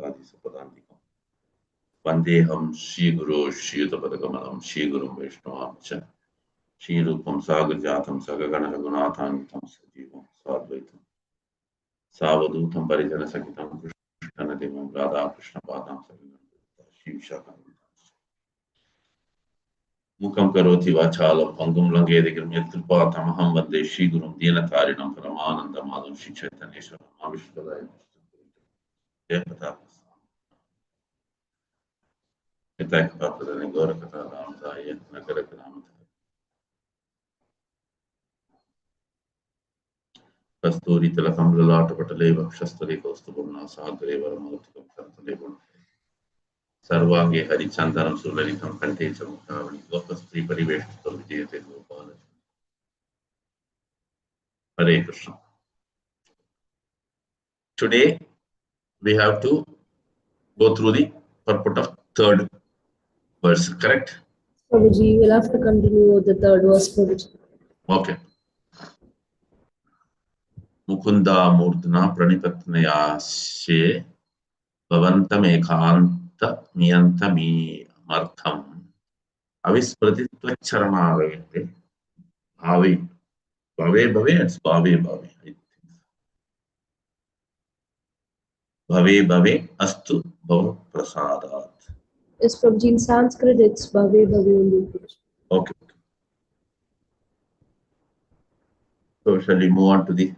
Adi Sapadantikam. Vandeham Shri Guru Shri Yudapadakamalam Shri Guru Vaishnavam Cha Shri Rupam Sagarjatam Sagagana Raghunathanvitam Sajivam Sadvaitam Savadutam Parijana Sakitam Krishna Devam Radha Krishna Padam Sagadam Shri Shakam Mukam Karoti Vachalam Pangum Langedigam Yatripathamaham Vande Shri Gurum Dinatarinam Paramananda Madham Shri Chaitaneshwaram Amishwadaya Jayapataka Kataka Gaura Kata Ramdaya Nagarakaramata Kasturi Telakam Lalata Pataleva Shastari Kostubuna Sagare Varamatikam Kantalebun Sarvange Hari Chandanam Sularikam Kantecham Kavani Lokastri Pariveshtam Vijayate Gopala Hare Krishna. Today we have to go through the purport of third verse, correct? Prabhuji, we'll have to continue with the third verse, Prabhuji. Okay. Mukunda Murdana Pranipatnayashe Bhavantam Ekanta Miyantami Martham Avispratitva Charanavayate Bhave Bhave, it's Bhave. Bhave Astu Bhava Prasadat. Yes, Prabhuji, in Sanskrit it's Bhave only. Okay. So shall we move on to the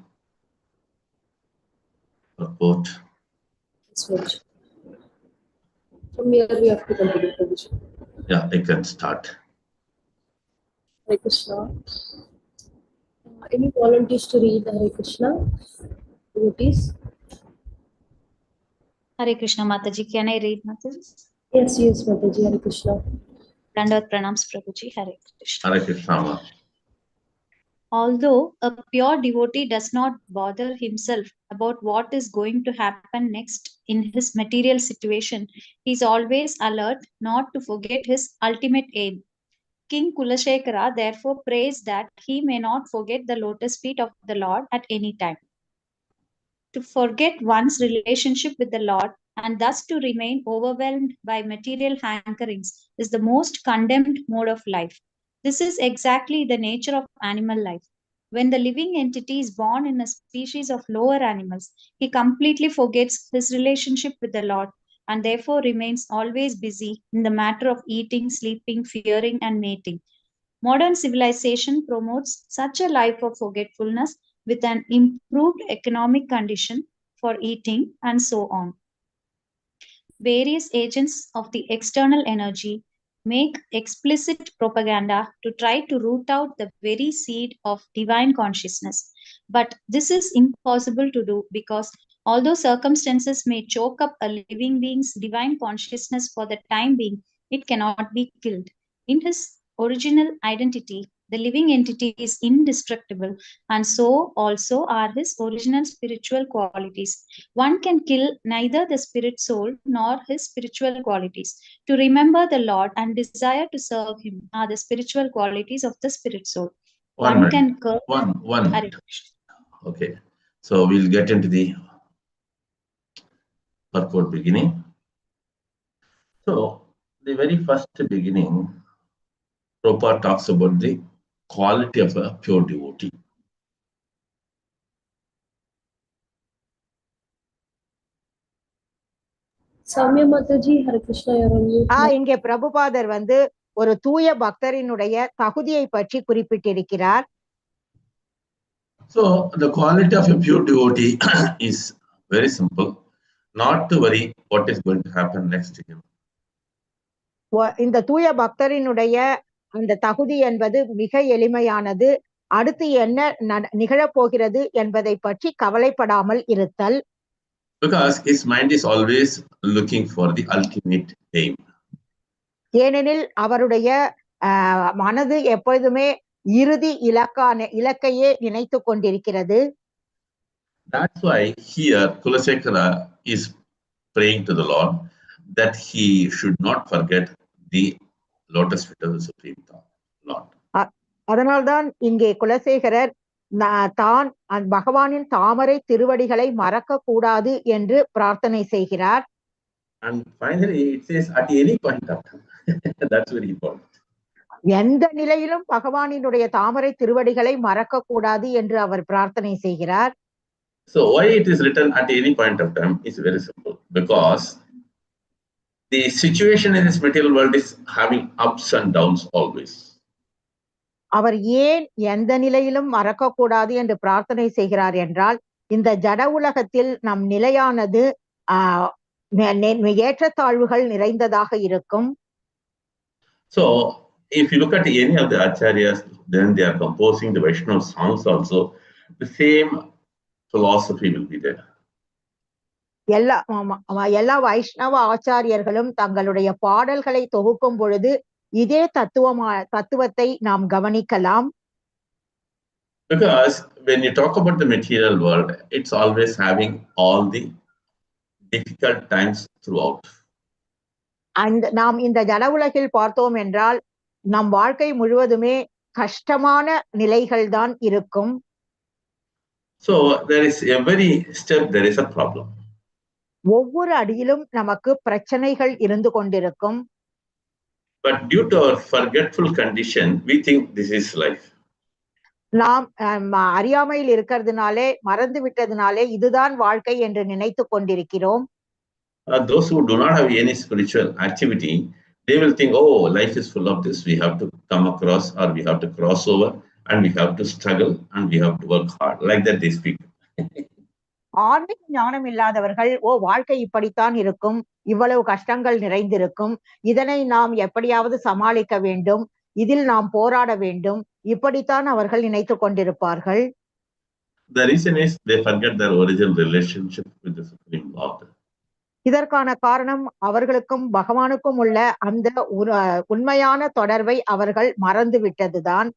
purport? Yes, Prabhuji. From here we have to continue, Prabhuji. Yeah, I can start. Hare Krishna. Any volunteers to read Hare Krishna? Devotees? Hare Krishna Mataji, can I read Mataji? Yes, Mataji. Hare Krishna. Dandavat Pranams Prabhuji. Hare Krishna. Hare Krishna. Although a pure devotee does not bother himself about what is going to happen next in his material situation, he is always alert not to forget his ultimate aim. King Kulashekara therefore prays that he may not forget the lotus feet of the Lord at any time. To forget one's relationship with the Lord and thus to remain overwhelmed by material hankerings is the most condemned mode of life. This is exactly the nature of animal life. When the living entity is born in a species of lower animals, he completely forgets his relationship with the Lord and therefore remains always busy in the matter of eating, sleeping, fearing, and mating. Modern civilization promotes such a life of forgetfulness with an improved economic condition for eating and so on. Various agents of the external energy make explicit propaganda to try to root out the very seed of divine consciousness. But this is impossible to do because although circumstances may choke up a living being's divine consciousness for the time being, it cannot be killed. In his original identity, the living entity is indestructible, and so also are his original spiritual qualities. One can kill neither the spirit soul nor his spiritual qualities. To remember the Lord and desire to serve him are the spiritual qualities of the spirit soul. One minute. Okay. So we'll get into the purport beginning. So the very first beginning, Prabhupada talks about the quality of a pure devotee. Samya Mataji, Hare Krishna. இங்கே பிரபுபாதர் ஒரு தூய பக்தரினுடைய தகுதியை பற்றி குறிப்பிட்டிருக்கிறார். So the quality of a pure devotee is very simple. Not to worry what is going to happen next to him. இந்த தூய பக்தரினுடைய அந்த தகுதி என்பது மிக எளிமையானது. அடுத்து என்ன நிகழப்போகிறது என்பதை பற்றி கவலைப்படாமல் இருத்தல். Because his mind is always looking for the ultimate aim. ஏனெனில் அவருடைய மனது எப்பொழுதுமே இறுதி இலக்கையே நினைத்து கொண்டிருக்கிறது. That's why here Kulashekara is praying to the Lord that he should not forget the lotus feet of the Supreme Lord. அதனால்தான் இங்கே குலசேகரர் தான் பகவானின் தாமரை திருவடிகளை மறக்க கூடாது என்று பிரார்த்தனை செய்கிறார். And finally, it says at any point of time. That's very important. எந்த நிலையிலும் பகவானினுடைய தாமரை திருவடிகளை மறக்க கூடாது என்று அவர் பிரார்த்தனை செய்கிறார். So why it is written at any point of time is very simple, because the situation in this material world is having ups and downs always. அவர் ஏன் எந்த நிலையிலும் மறக்க கூடாது என்று பிரார்த்தனை செய்கிறார் என்றால், இந்த ஜட உலகத்தில் நம் நிலையானது ஏற்றத்தாழ்வுகள் நிறைந்ததாக இருக்கும். So if you look at any of the acharyas, then they are composing the Vaishnava songs also, the same philosophy will be there. எல்லா வைஷ்ணவ ஆச்சாரியர்களும் தங்களுடைய பாடல்களை தொகுக்கும் பொழுது இதே தத்துவத்தை நாம் கவனிக்கலாம். Because when you talk about the material world, it's always having all the difficult times throughout. நாம் இந்த ஜட உலகில் பார்த்தோம் என்றால் நம் வாழ்க்கை முழுவதுமே கஷ்டமான நிலைகள் தான் இருக்கும். So there is every step there is a problem. ஒவ்வொரு அடியிலும் நமக்கு பிரச்சனைகள் இருந்து கொண்டிருக்கும். But due to our forgetful condition, we think this is life. நாம் அறியாமையில் இருக்கிறதுனாலே, மறந்து விட்டதுனாலே இதுதான் வாழ்க்கை என்று நினைத்து கொண்டிருக்கிறோம். Those who do not have any spiritual activity, they will think, oh, life is full of this. We have to come across, or we have to cross over, and we have to struggle, and we have to work hard. Like that they speak. ஆன்மீக ஞானம் இல்லாதவர்கள், வாழ்க்கை இப்படித்தான் இருக்கும், இவ்வளவு கஷ்டங்கள் நிறைந்திருக்கும், இதனை நாம் எப்படியாவது சமாளிக்க வேண்டும், இதில் நாம் போராட வேண்டும், இப்படித்தான் அவர்கள் நினைத்து கொண்டிருப்பார்கள். The reason is they forget their original relationship with the Supreme Lord. இதற்கான காரணம் அவர்களுக்கும் பகவானுக்கும் உள்ள அந்த உண்மையான தொடர்பை அவர்கள் மறந்து விட்டதுதான்.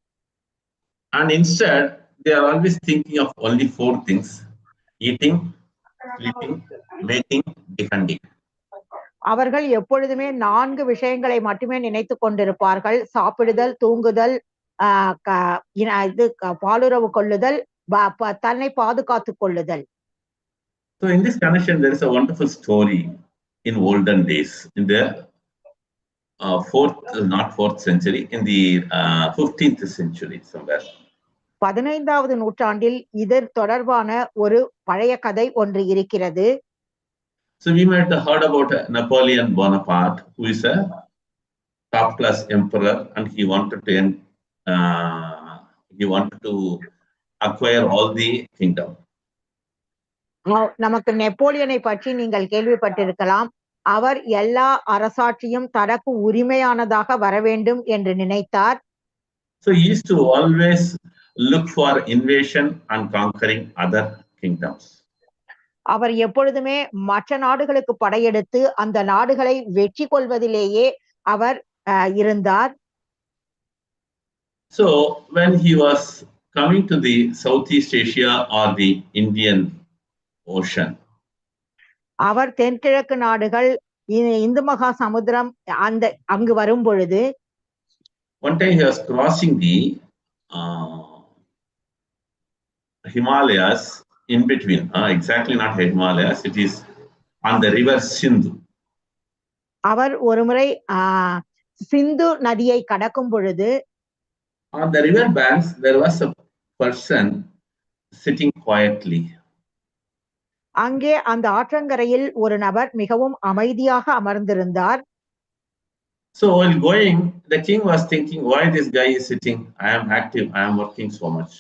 And instead, they are always thinking of only 4 things: eating, sleeping, mating, defending. அவர்கள் எப்பொழுதுமே 4 விஷயங்களை மட்டுமே நினைத்து கொண்டிருப்பார்கள்: சாப்பிடுதல், தூங்குதல், பாலுறவு கொள்ளுதல், தன்னை பாதுகாத்துக் கொள்ளுதல். So in this connection, there is a wonderful story in olden days, in the 4th century, in the 15th century somewhere. 15வது நூற்றாண்டில் இதர் தொடர்பான ஒரு பழைய கதை ஒன்று இருக்கிறது. So we might have heard about Napoleon Bonaparte, who is a top class emperor, and he wanted to acquire all the kingdom. நமக்கு நெப்போலியனை பற்றி நீங்கள் கேள்விப்பட்டிருக்கலாம். அவர் எல்லா அரசாட்சியும் தனக்கு உரிமையானதாக வர வேண்டும் என்று நினைத்தார். So he used to always look for invasion and conquering other kingdoms. அவர் எப்பொழுதுமே மற்ற நாடுகளுக்கு படையெடுத்து அந்த நாடுகளை வெற்றி கொள்வதிலேயே அவர் இருந்தார். So when he was coming to the Southeast Asia or the Indian Ocean, அவர் தென்கிழக்கு நாடுகள், இந்து மகா சமுத்திரம் அங்கு வரும் பொழுது, one time he was crossing the Himalayas, in between, exactly not Himalayas, it is on the river Sindhu. அவர் ஒருமுறை சிந்து நதியை கடக்கும் பொழுது, on the river banks there was a person sitting quietly. அங்கே அந்த ஆற்றங்கரையில் ஒரு நபர் மிகவும் அமைதியாக அமர்ந்திருந்தார். So while going, the king was thinking, why this guy is sitting? I am active, I am working so much.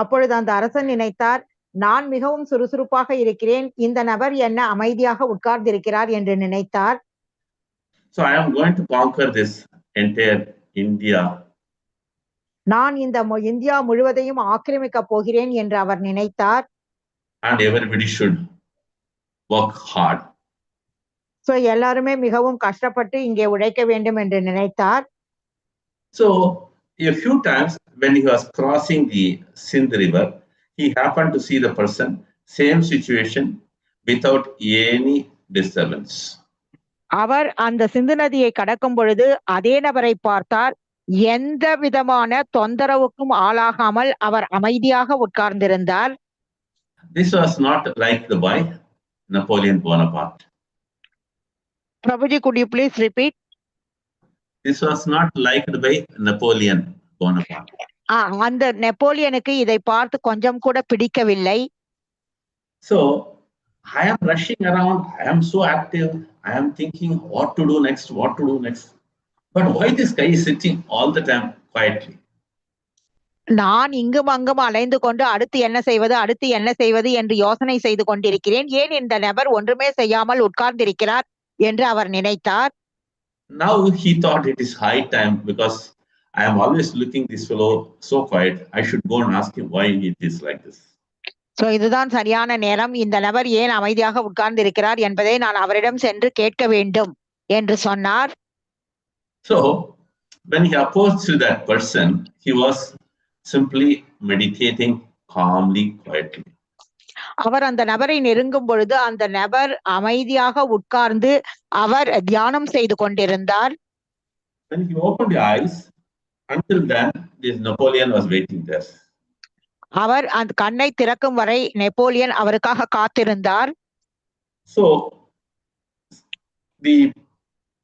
அப்பொழுது அந்த அரசன் நினைத்தார், நான் மிகவும் சுறுசுறுப்பாக இருக்கிறேன், இந்த நபர் என்ன அமைதியாக உட்கார்ந்திருக்கிறார் என்று நினைத்தார். So I am going to conquer this entire India. நான் இந்த இந்தியா முழுவதையும் ஆக்கிரமிக்க போகிறேன் என்று அவர் நினைத்தார். And everybody should work hard. So எல்லாருமே மிகவும் கஷ்டப்பட்டு இங்கே உழைக்க வேண்டும் என்று நினைத்தார். So a few times when he was crossing the Sindh river, he happened to see the person, same situation, without any disturbance. அவர் அந்த சிந்து நதியை கடக்கும் பொழுது அதே நபரை பார்த்தார். எந்த விதமான தொந்தரவுக்கும் ஆளாகாமல் அவர் அமைதியாக உட்கார்ந்திருந்தார். This was not like the boy Napoleon Bonaparte. Prabhuji, could you please repeat? This was not liked by Napoleon Bonaparte. அந்த நெப்போலியனுக்கு இதை பார்த்து கொஞ்சம் கூட பிடிக்கவில்லை. So I am rushing around, I am so active, I am thinking what to do next, what to do next. But why this guy is sitting all the time quietly? நான் இங்கும் அங்கும் அலைந்து கொண்டு அடுத்து என்ன செய்வது என்று யோசனை செய்து கொண்டிருக்கிறேன். ஏன் இந்த நபர் ஒன்றுமே செய்யாமல் உட்கார்ந்திருக்கிறார் என்று அவர் நினைத்தார். Now he thought it is high time, because I am always looking this fellow so quiet. I should go and ask him why it is like this. So இதுதான் சரியான நேரம். இந்த நபர் ஏன் அமைதியாக உட்கார்ந்து இருக்கிறார் என்பதை நான் அவரிடம் சென்று கேட்க வேண்டும் என்று சொன்னார். So when he approached that person, he was simply meditating calmly, quietly. அவர் அந்த நபரை நெருங்கும் பொழுது அந்த நபர் அமைதியாக உட்கார்ந்து அவர் தியானம் செய்து கொண்டிருந்தார். When he opened his eyes, until then, this Napoleon was waiting there. அவர் அந்த கண்ணை திறக்கும் வரை நெப்போலியன் அவருக்காக காத்திருந்தார். So the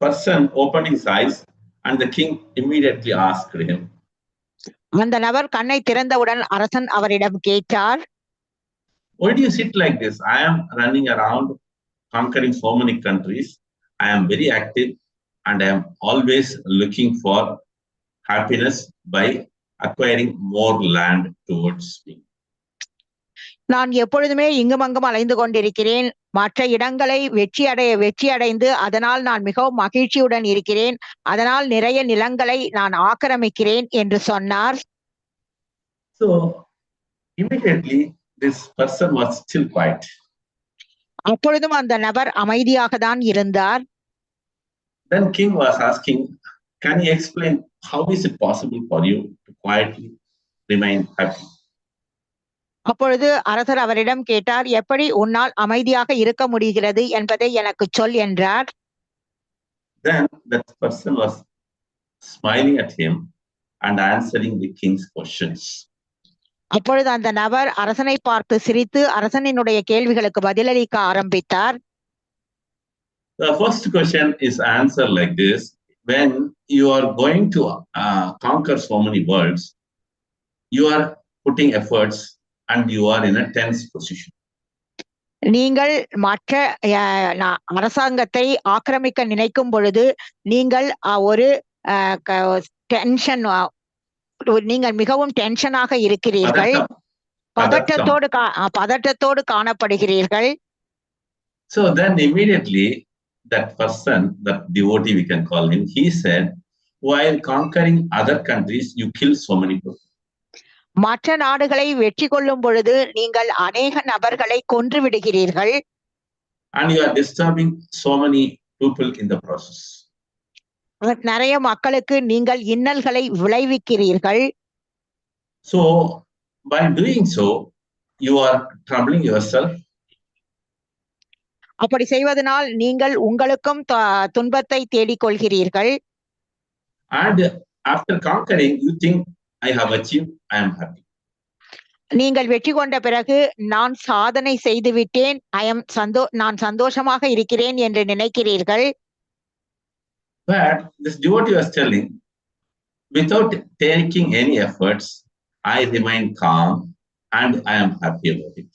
person opened his eyes and the king immediately asked him, அந்த நபர் கண்ணை திறந்தவுடன் அரசன் அவரிடம் கேட்டார், why do you sit like this? I am running around conquering so many countries. I am very active and I am always looking for happiness by acquiring more land towards me. நான் எப்பொழுதுமே இங்கும் அங்கும் அலைந்து கொண்டிருக்கிறேன். மற்ற இடங்களை வெற்றி அடைந்து அதனால் நான் மிகவும் மகிழ்ச்சியுடன் இருக்கிறேன். அதனால் நிறைய நிலங்களை நான் ஆக்கிரமிக்கிறேன் என்று சொன்னார். So immediately this person was still quiet. அப்பொழுதும் அந்த நபர் அமைதியாக தான் இருந்தார். Then king was asking, can you explain how is it possible for you to quietly remain happy? அப்பொழுது அரசர் அவரிடம் கேட்டார், எப்படி உன்னால் அமைதியாக இருக்க முடிகிறது என்பதை எனக்கு சொல் என்றார். Then that person was smiling at him and answering the king's questions. அப்பொழுது அந்த நபர் அரசனை பார்த்து சிரித்து அரசனினுடைய கேள்விகளுக்கு பதிலளிக்க ஆரம்பித்தார். The first question is answered like this: when you are going to conquer so many worlds, you are putting efforts and you are in a tense position. நீங்கள் மற்ற அரசாங்கத்தை ஆக்கிரமிக்க நினைக்கும் பொழுது நீங்கள் ஒரு டென்ஷன், நீங்கள் மிகவும் டென்ஷனாக இருக்கிறீர்கள், பதட்டத்தோடு காணப்படுகிறீர்கள். So then immediately that person, that devotee we can call him, he said, while conquering other countries, you kill so many people. மற்ற நாடுகளை வெற்றி கொள்ளும் பொழுது நீங்கள் அநேக நபர்களை கொன்று விடுகிறீர்கள். And you are disturbing so many people in the process. நிறைய மக்களுக்கு நீங்கள் இன்னல்களை விளைவிக்கிறீர்கள். So by doing so, you are troubling yourself. அப்படி செய்வதனால் நீங்கள் உங்களுக்கும் துன்பத்தை தேடிக்கொள்கிறீர்கள். And after conquering, you think, I have achieved, I am happy. நீங்கள் வெற்றி கொண்ட பிறகு நான் சாதனை செய்து விட்டேன், நான் சந்தோஷமாக இருக்கிறேன் என்று நினைக்கிறீர்கள். But this devotee was telling, without taking any efforts, I remain calm and I am happy about it.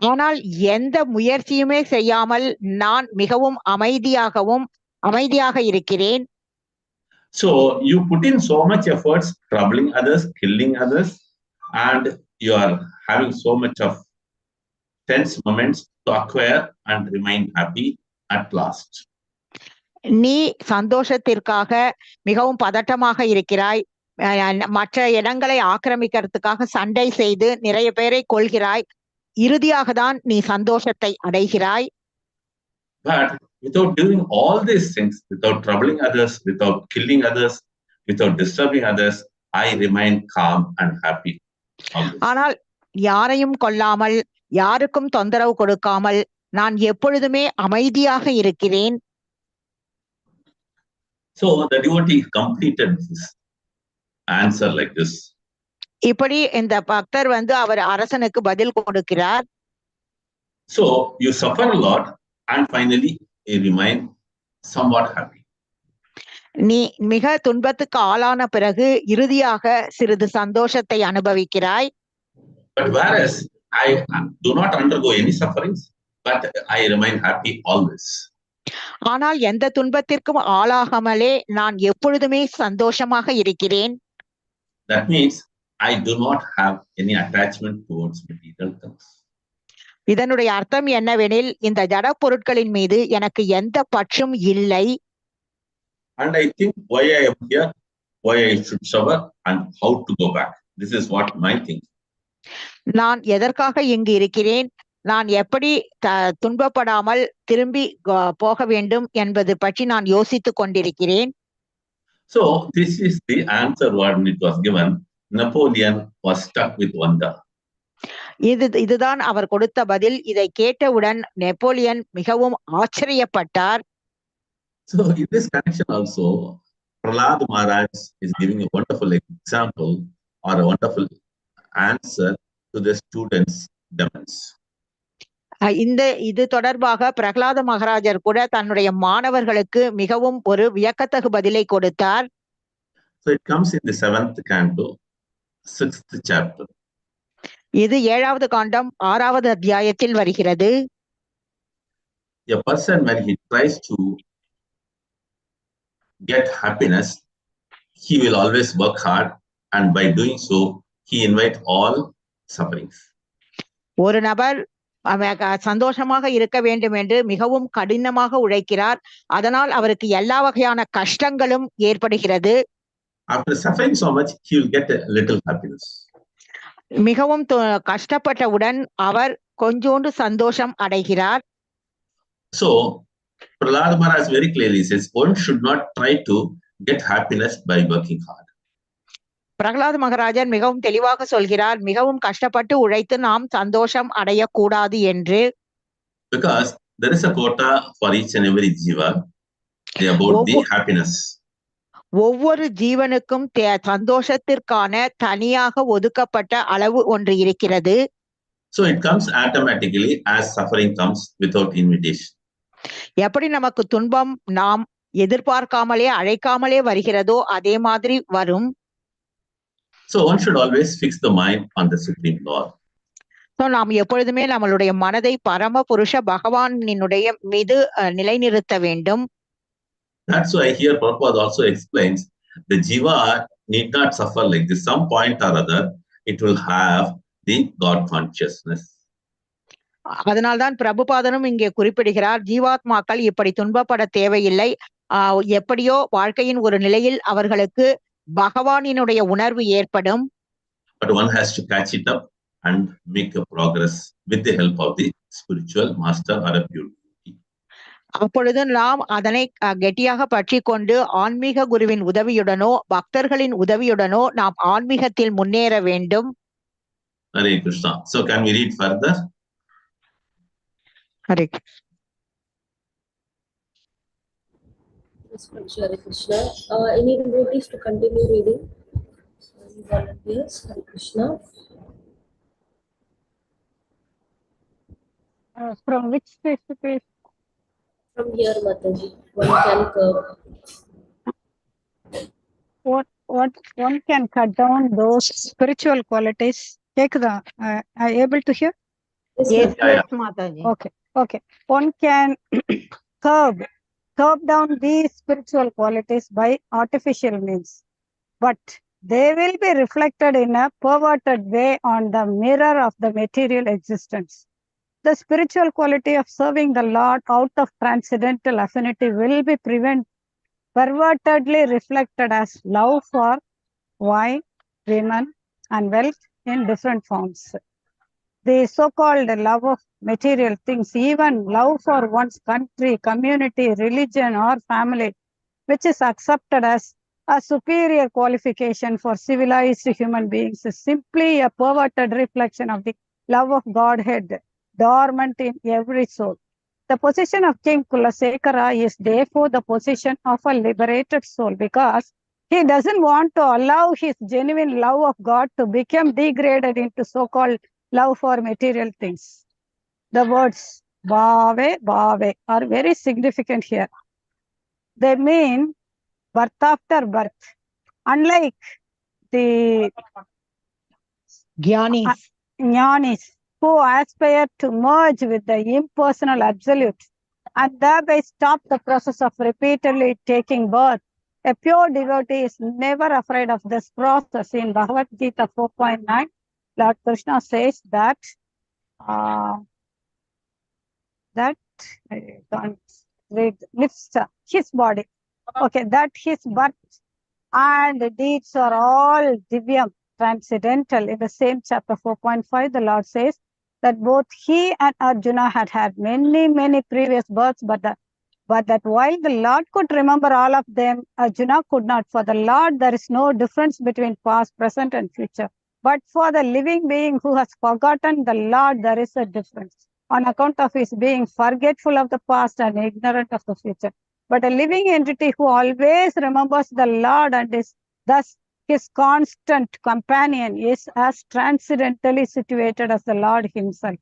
ஆனால் எந்த முயற்சியுமே செய்யாமல் நான் மிகவும் அமைதியாக இருக்கிறேன். So you put in so much efforts, troubling others, killing others, and you are having so much of tense moments to acquire and remain happy at last. நீ சந்தோஷத்திற்காக மிகவும் பதட்டமாக இருக்கிறாய், மற்ற இடங்களை ஆக்கிரமிக்கிறதுக்காக சண்டை செய்து நிறைய பேரை கொள்கிறாய், இறுதியாக தான் நீ சந்தோஷத்தை அடைகிறாய். But without doing all these things, without troubling others, without killing others, without disturbing others, I remain calm and happy. ஆனால் யாரையும் கொல்லாமல், யாருக்கும் தொந்தரவு கொடுக்காமல் நான் எப்பொழுதுமே அமைதியாக இருக்கிறேன். So the devotee completed his answer like this. இப்படி இந்த பக்தர் அவர் அரசனுக்கு பதில் கொடுக்கிறார். So you suffer a lot and finally you remain somewhat happy. நீ மிக துன்பத்துக்கு ஆளான பிறகு இறுதியாக சிறிது சந்தோஷத்தை அனுபவிக்கிறாய். But whereas I do not undergo any sufferings, but I remain happy always. ஆனால் எந்த துன்பத்திற்கும் ஆளாகாமலே நான் எப்பொழுதுமே சந்தோஷமாக இருக்கிறேன். That means I do not have any attachment towards material things. இதனுடைய அர்த்தம் என்னவெனில் இந்த ஜட பொருட்களின் மீது எனக்கு எந்த பற்றும் இல்லை. And I think why I am here, why I should suffer, and how to go back. This is what my thinking. நான் எதற்காக இங்கு இருக்கிறேன், நான் எப்படி துன்பப்படாமல் திரும்பி போக வேண்டும் என்பது பற்றி நான் யோசித்துக் கொண்டிருக்கிறேன். So this is the answer when it was given. Napoleon was stuck with wonder. இதுதான் அவர் கொடுத்த பதில். இதை கேட்டவுடன் நெப்போலியன் மிகவும் ஆச்சரியப்பட்டார். So in this connection also, Prahlad Maharaj is giving a wonderful example or a wonderful answer to the students' demands. இது தொடர்பாக பிரகலாத மகாராஜர் கூட தன்னுடைய மாணவர்களுக்கு மிகவும் ஒரு வியக்கத்தகு பதிலை கொடுத்தார். So it comes in the 7th canto, 6th chapter. இது 7வது காண்டம் 6வது அத்தியாயத்தில் வருகிறது. A person when he tries to get happiness, he will always work hard, and by doing so, he invites all sufferings. ஒரு நபர் சந்தோஷமாக இருக்க வேண்டும் என்று மிகவும் கடினமாக உழைக்கிறார். அதனால் அவருக்கு எல்லா வகையான கஷ்டங்களும் ஏற்படுகிறது. After suffering so much, he will get a little happiness. மிகவும் கஷ்டப்பட்டவுடன் அவர் கொஞ்சோண்டு சந்தோஷம் அடைகிறார். So Prahlad Maharaj very clearly says one should not try to get happiness by working hard. Pralhad மகாராஜர் மிகவும் தெளிவாக சொல்கிறார், மிகவும் கஷ்டப்பட்டு உழைத்து நாம் சந்தோஷம் அடையக்கூடாது என்று. Because there is a quota for each and every jiva about the happiness. ஒவ்வொரு ஜீவனுக்கும் சந்தோஷத்திற்கான தனியாக ஒதுக்கப்பட்ட அளவு ஒன்று இருக்கிறது. So it comes automatically as suffering comes without invitation. எப்படி நமக்கு துன்பம் நாம் எதிர்பார்க்காமலே அழைக்காமலே வருகிறதோ அதே மாதிரி வரும். So one should always fix the mind on the Supreme Lord. So நாம் எப்பொழுதுமே நம்மளுடைய மனதை பரம புருஷ பகவானினுடைய மீது நிலைநிறுத்த வேண்டும். That's why here Prabhupada also explains the jiva need not suffer like this. Some point or other, it will have the God consciousness. அதனால்தான் பிரபுபாதனும் இங்கே குறிப்பிடுகிறார், ஜீவாத்மாக்கள் இப்படி துன்பப்பட தேவையில்லை. எப்படியோ வாழ்க்கையின் ஒரு நிலையில் அவர்களுக்கு பகவானினுடைய உணர்வு ஏற்படும். But one has to catch it up and make a progress with the help of the spiritual master or a pure. அப்பொழுது நாம் அதனை கெட்டியாக பற்றி கொண்டு ஆன்மீக குருவின் உதவியுடனோ பக்தர்களின் உதவியுடனோ நாம் ஆன்மீகத்தில் முன்னேற வேண்டும். Hare Krishna. So can we read further? Hare Krishna. Any devotees to continue reading? Volunteers. Hare Krishna. From which page to page? From here, Mataji. One can curve. What one can cut down those spiritual qualities. Take the are you able to hear? Yes, Mataji. Okay. One can curb down these spiritual qualities by artificial means, but they will be reflected in a perverted way on the mirror of the material existence. The spiritual quality of serving the Lord out of transcendental affinity will be pervertedly reflected as love for wine, women, and wealth in different forms. The so-called love of material things, even love for one's country, community, religion, or family, which is accepted as a superior qualification for civilized human beings, is simply a perverted reflection of the love of Godhead, dormant in every soul. The position of King Kulasekara is therefore the position of a liberated soul, because he doesn't want to allow his genuine love of God to become degraded into so-called love for material things. The words bhave are very significant here. They mean birth after birth. Unlike the Jnanis, who aspire to merge with the impersonal absolute and thereby stop the process of repeatedly taking birth. A pure devotee is never afraid of this process. In Bhagavad Gita 4.9, Lord Krishna says that I can't read, lifts his body. Okay, that his birth and deeds are all divyam, transcendental. In the same chapter 4.5, the Lord says that both he and Arjuna had many previous births, but that while the Lord could remember all of them, Arjuna could not. For the Lord, there is no difference between past, present, and future. But for the living being who has forgotten the Lord, there is a difference on account of his being forgetful of the past and ignorant of the future. But a living entity who always remembers the Lord and is thus his constant companion is as transcendently situated as the Lord himself.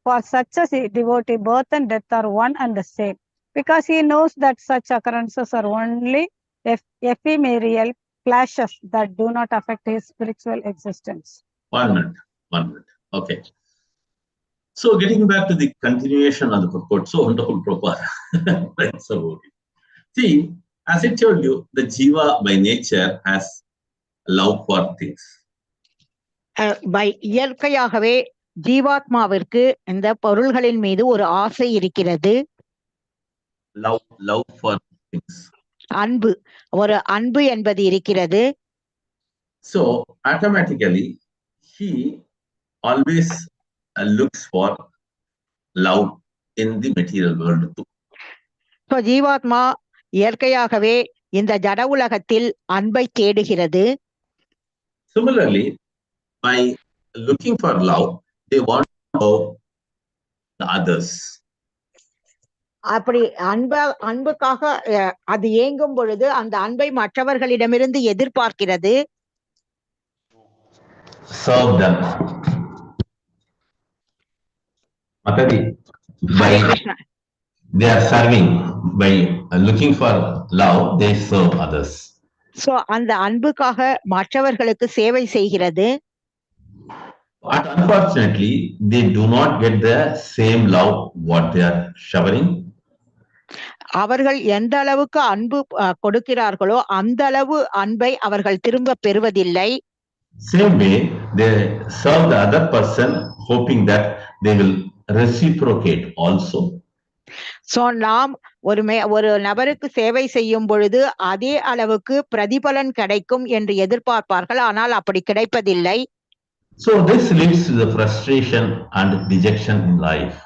For such a devotee, birth and death are one and the same, because he knows that such occurrences are only ephemeral flashes that do not affect his spiritual existence. 1 minute. Okay. So getting back to the continuation of the purport, so wonderful Prabhupada. Thanks about it. See, as I told you, the jiva by nature has love for things. இயற்கையாகவே ஜீவாத்மாவிற்கு இந்த பொருள்களின் மீது ஒரு ஆசை இருக்கிறது. Love for things. அன்பு, ஒரு அன்பு என்பது இருக்கிறது. So automatically he always looks for love in the material world too. So ஜீவாத்மா இயற்கையாகவே இந்த ஜட உலகத்தில் அன்பை தேடுகிறது. Similarly, by looking for love, they want to know the others. அப்படி அன்புக்காக அது ஏங்கும் பொழுது அந்த அன்பை மற்றவர்களிடமிருந்து எதிர்பார்க்கிறது. Serve them. They are serving by looking for love, they serve others. So அந்த அன்புக்காக மற்றவர்களுக்கு சேவை செய்கிறது. But unfortunately, they do not get the same love what they are showering. அவர்கள் எந்த அளவுக்கு அன்பு கொடுக்கிறார்களோ அந்த அளவு அன்பை அவர்கள் திரும்ப பெறுவதில்லை. Same way, they serve the other person hoping that they will reciprocate also. So நாம் ஒரு நபருக்கு சேவை செய்யும் பொழுது அதே அளவுக்கு பிரதிபலன் கிடைக்கும் என்று எதிர்பார்ப்பார்கள், ஆனால் அப்படி கிடைப்பதில்லை. So this leads to the frustration and dejection in life.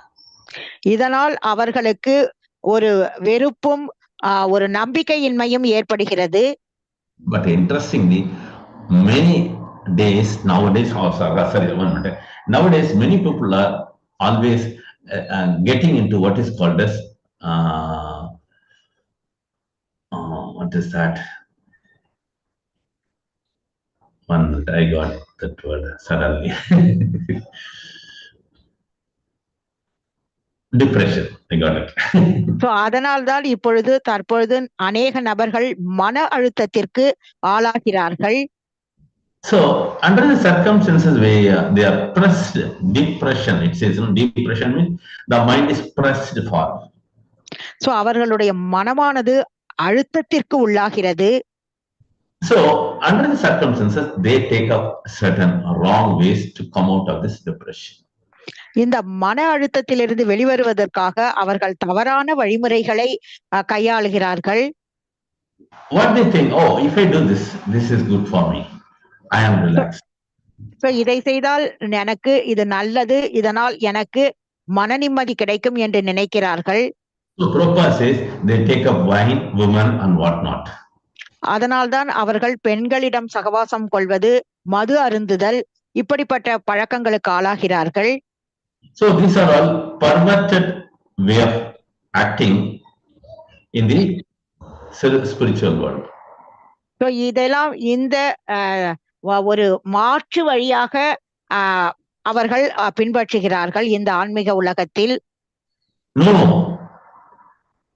இதனால் அவர்களுக்கு ஒரு வெறுப்பும் ஒரு நம்பிக்கையின்மையும் ஏற்படுகிறது. But interestingly, nowadays many people are always getting into what is called as what is that? One minute, I got that word suddenly. Depression, I got it. So அதனால்தான் தற்பொழுது அநேக நபர்கள் மன அழுத்தத்திற்கு ஆளாகிறார்கள். So under the circumstances where they are pressed, depression, it says depression means the mind is pressed for. So அவர்களுடைய மனமானது அழுத்தத்திற்கு உள்ளாகிறது. So under the circumstances they take up certain wrong ways to come out of this depression. இந்த மன அழுத்தத்திலிருந்து வெளிவருவதற்காக அவர்கள் தவறான வழிமுறைகளை கையாளுகிறார்கள். What they think, oh, if I do this, this is good for me. I am relaxed. So இதை செய்தால் எனக்கு இது நல்லது, இதனால் எனக்கு மன நிம்மதி கிடைக்கும் என்று நினைக்கிறார்கள். So Prabhupada says they take up wine, women and what not. அதனால்தான் அவர்கள் பெண்களிடம் சகவாசம் கொள்வது, மது அருந்துதல், இப்படிப்பட்ட பழக்கங்களுக்கு ஆளாகிறார்கள். So these are all perverted way of acting in the spiritual world. So இதெல்லாம் இந்த ஒரு மாற்று வழியாக அவர்கள் பின்பற்றுகிறார்கள் இந்த ஆன்மீக உலகத்தில். No,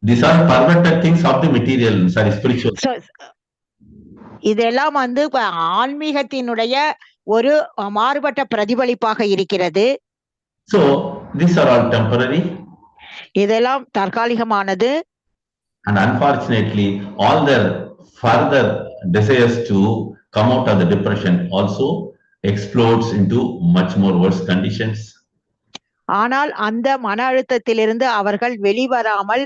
These are perverted things of the material, sorry, spiritual. So, இதெல்லாம் வந்து ஆன்மீகத்தினுடைய ஒரு மாறுபட்ட பிரதிபலிப்பாக இருக்கிறது. So these are all temporary. இதெல்லாம் தற்காலிகமானது. And unfortunately, all their further desires to come out of the depression also explodes into much more worse conditions. ஆனால் அந்த மன அழுத்தத்திலிருந்து அவர்கள் வெளிவராமல்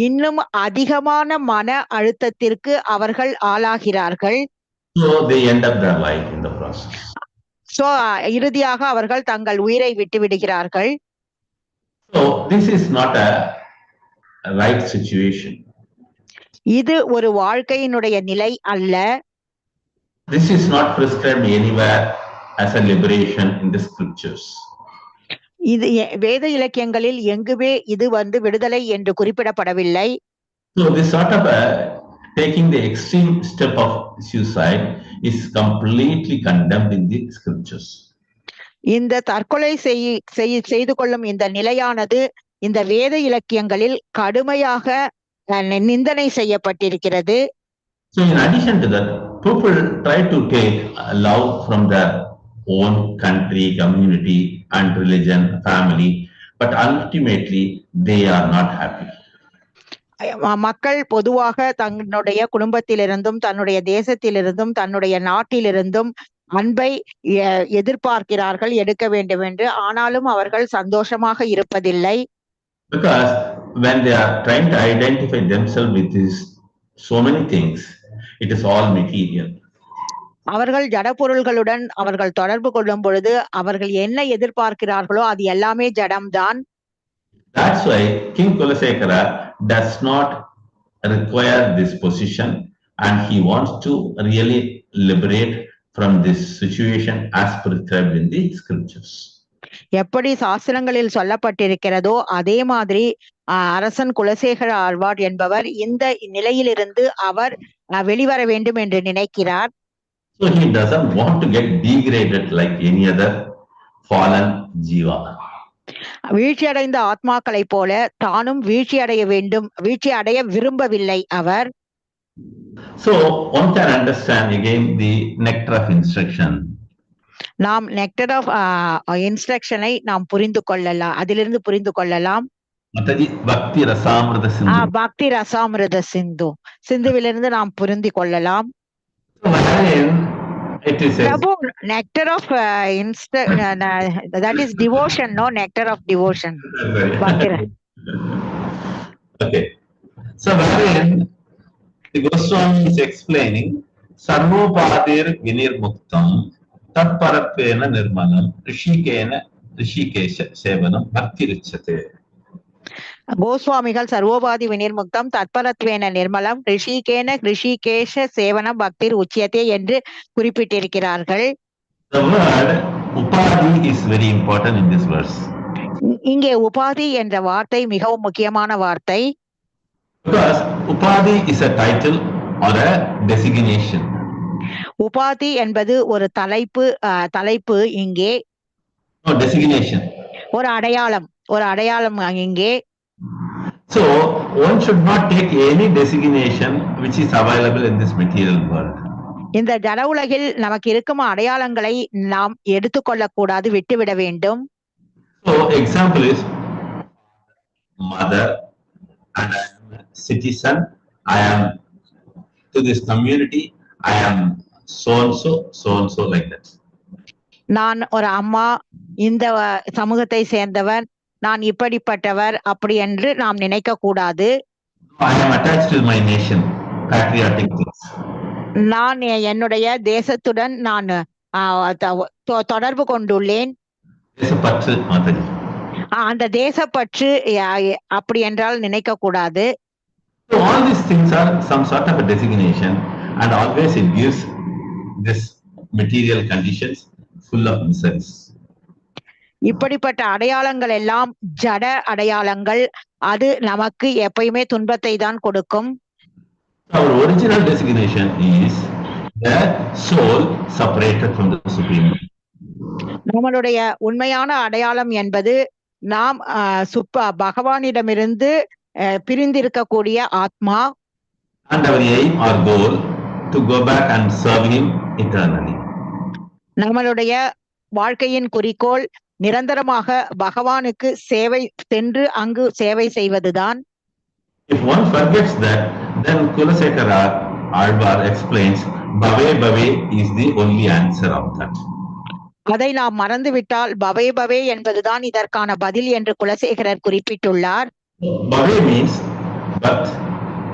இன்னும் அதிகமான மன அழுத்தத்திற்கு அவர்கள் ஆளாகிறார்கள். So they end up their life in the process. So இறுதியாக அவர்கள் தங்கள் உயிரை விட்டு விடுகிறார்கள். So this is not a right situation. இது ஒரு வாழ்க்கையினுடைய நிலை அல்ல. This is not prescribed anywhere as a liberation in the scriptures. இது வேத இலக்கியங்களில் எங்குமே இது வந்து விடுதலை என்று குறிப்பிடப்படவில்லை. So this sort of taking the extreme step of suicide is completely condemned in the scriptures. இந்த தற்கொலை செய்து கொள்ளும் இந்த நிலையானது இந்த வேத இலக்கியங்களில் கடுமையாக நிந்தனை செய்யப்பட்டிருக்கிறது. So in addition to that, people try to take love from their own country, community and religion, family, but ultimately they are not happy. மக்கள் பொதுவாக தன்னுடைய குடும்பத்திலிருந்தும் தன்னுடைய தேசத்திலிருந்தும் தன்னுடைய நாட்டிலிருந்தும் அன்பை எதிர்பார்க்கிறார்கள், எடுக்க வேண்டும் என்று. ஆனாலும் அவர்கள் சந்தோஷமாக இருப்பதில்லை. Because when they are trying to identify themselves with this, so many things, it is all material. அவர்கள் ஜடப்பொருள்களுடன் அவர்கள் தொடர்பு கொள்ளும் பொழுது அவர்கள் என்ன எதிர்பார்க்கிறார்களோ அது எல்லாமே ஜடம்தான். That's why King Kulasekara does not require this position, and he wants to really liberate from this situation as prescribed in the scriptures. எப்படி சாஸ்திரங்களில் சொல்லப்பட்டிருக்கிறதோ அதே மாதிரி அரசன் குலசேகர ஆழ்வார் என்பவர் இந்த நிலையிலிருந்து அவர் வெளிவர வேண்டும் என்று நினைக்கிறார். So he doesn't want to get degraded like any other fallen jiva. வீழ்ச்சி அடைந்த ஆத்மாக்களை போல தானும் வீழ்ச்சி அடைய விரும்பவில்லை அவர். So one can understand again the nectar of instruction. நாம் நெக்டர் ஆஃப் இன்ஸ்ட்ரக்ஷனை நாம் புரிந்து கொள்ளலாம், அதிலிருந்து புரிந்து கொள்ளலாம். பக்தி ரசாமிருத சிந்து. பக்தி ரசாமிருத சிந்து, சிந்துவிலிருந்து நாம் புரிந்து கொள்ளலாம். Prabhu, nectar of that is devotion, no nectar of devotion. Okay. So wherein the Goswami is explaining sarvopadir vinirmuktam tatparatvena nirmanam rishikesha sevanam bhaktirichyate. கோஸ்வாமிகள் சர்வோபாதி வினிர்முக்தம் தத்பரத்வேன நிர்மலம் Rishikesha சேவனம் பக்திர் உச்சியதே என்று குறிப்பிட்டிருக்கிறார்கள். The word upadi is very important in this verse. இங்கே உபாதி என்ற வார்த்தை மிகவும் முக்கியமான வார்த்தை. Because upadi is a title or a designation. உபாதி என்பது ஒரு தலைப்பு இங்கே. No, designation. ஒரு அடையாளம் இங்கே. So one should not take any designation which is available in this material world. இந்த ஜட உலகில் நமக்கு இருக்கும் அடையாளங்களை நாம் எடுத்துக்கொள்ளக்கூடாது, விட்டுவிட வேண்டும். So example is mother, and I am a citizen, I am to this community, I am so and so like that. நான் ஒரு அம்மா, இந்த சமூகத்தை சேர்ந்தவர், நான் இப்படிப்பட்டவர் அப்படி என்று நாம் நினைக்க கூடாது. I am attached to my nation, patriotic things. நான் என்னுடைய தேசத்துடன் நான் தொடர்பு கொண்டுள்ளேன். தேசப்பற்று மாதாஜி. அந்த தேசப்பற்று அப்படி என்றால் நினைக்க கூடாது. So all these things are some sort of a designation, and always it gives this material conditions full of miseries. இப்படிப்பட்ட அடையாளங்கள் எல்லாம் ஜட அடையாளங்கள், அது நமக்கு எப்பயுமே துன்பத்தை தான் கொடுக்கும். Our original designation is the soul separated from the supreme. நம்மளுடைய உண்மையான அடையாளம் என்பது நாம் பகவானிடமிருந்து பிரிந்திருக்கக்கூடிய ஆத்மா. And our aim or goal to go back and serve him eternally. நம்மளுடைய வாழ்க்கையின் குறிக்கோள் நிரந்தரமாக பகவானுக்கு சேவை சென்று அங்கு சேவை செய்வதுதான். If one forgets that, then Kulasekara Alvar explains, Bhave Bhave is the only answer of that. அதை நாம் மறந்துவிட்டால் பவே பவே என்பதுதான் இதற்கான பதில் என்று குலசேகரர் குறிப்பிட்டுள்ளார். Bhave means birth,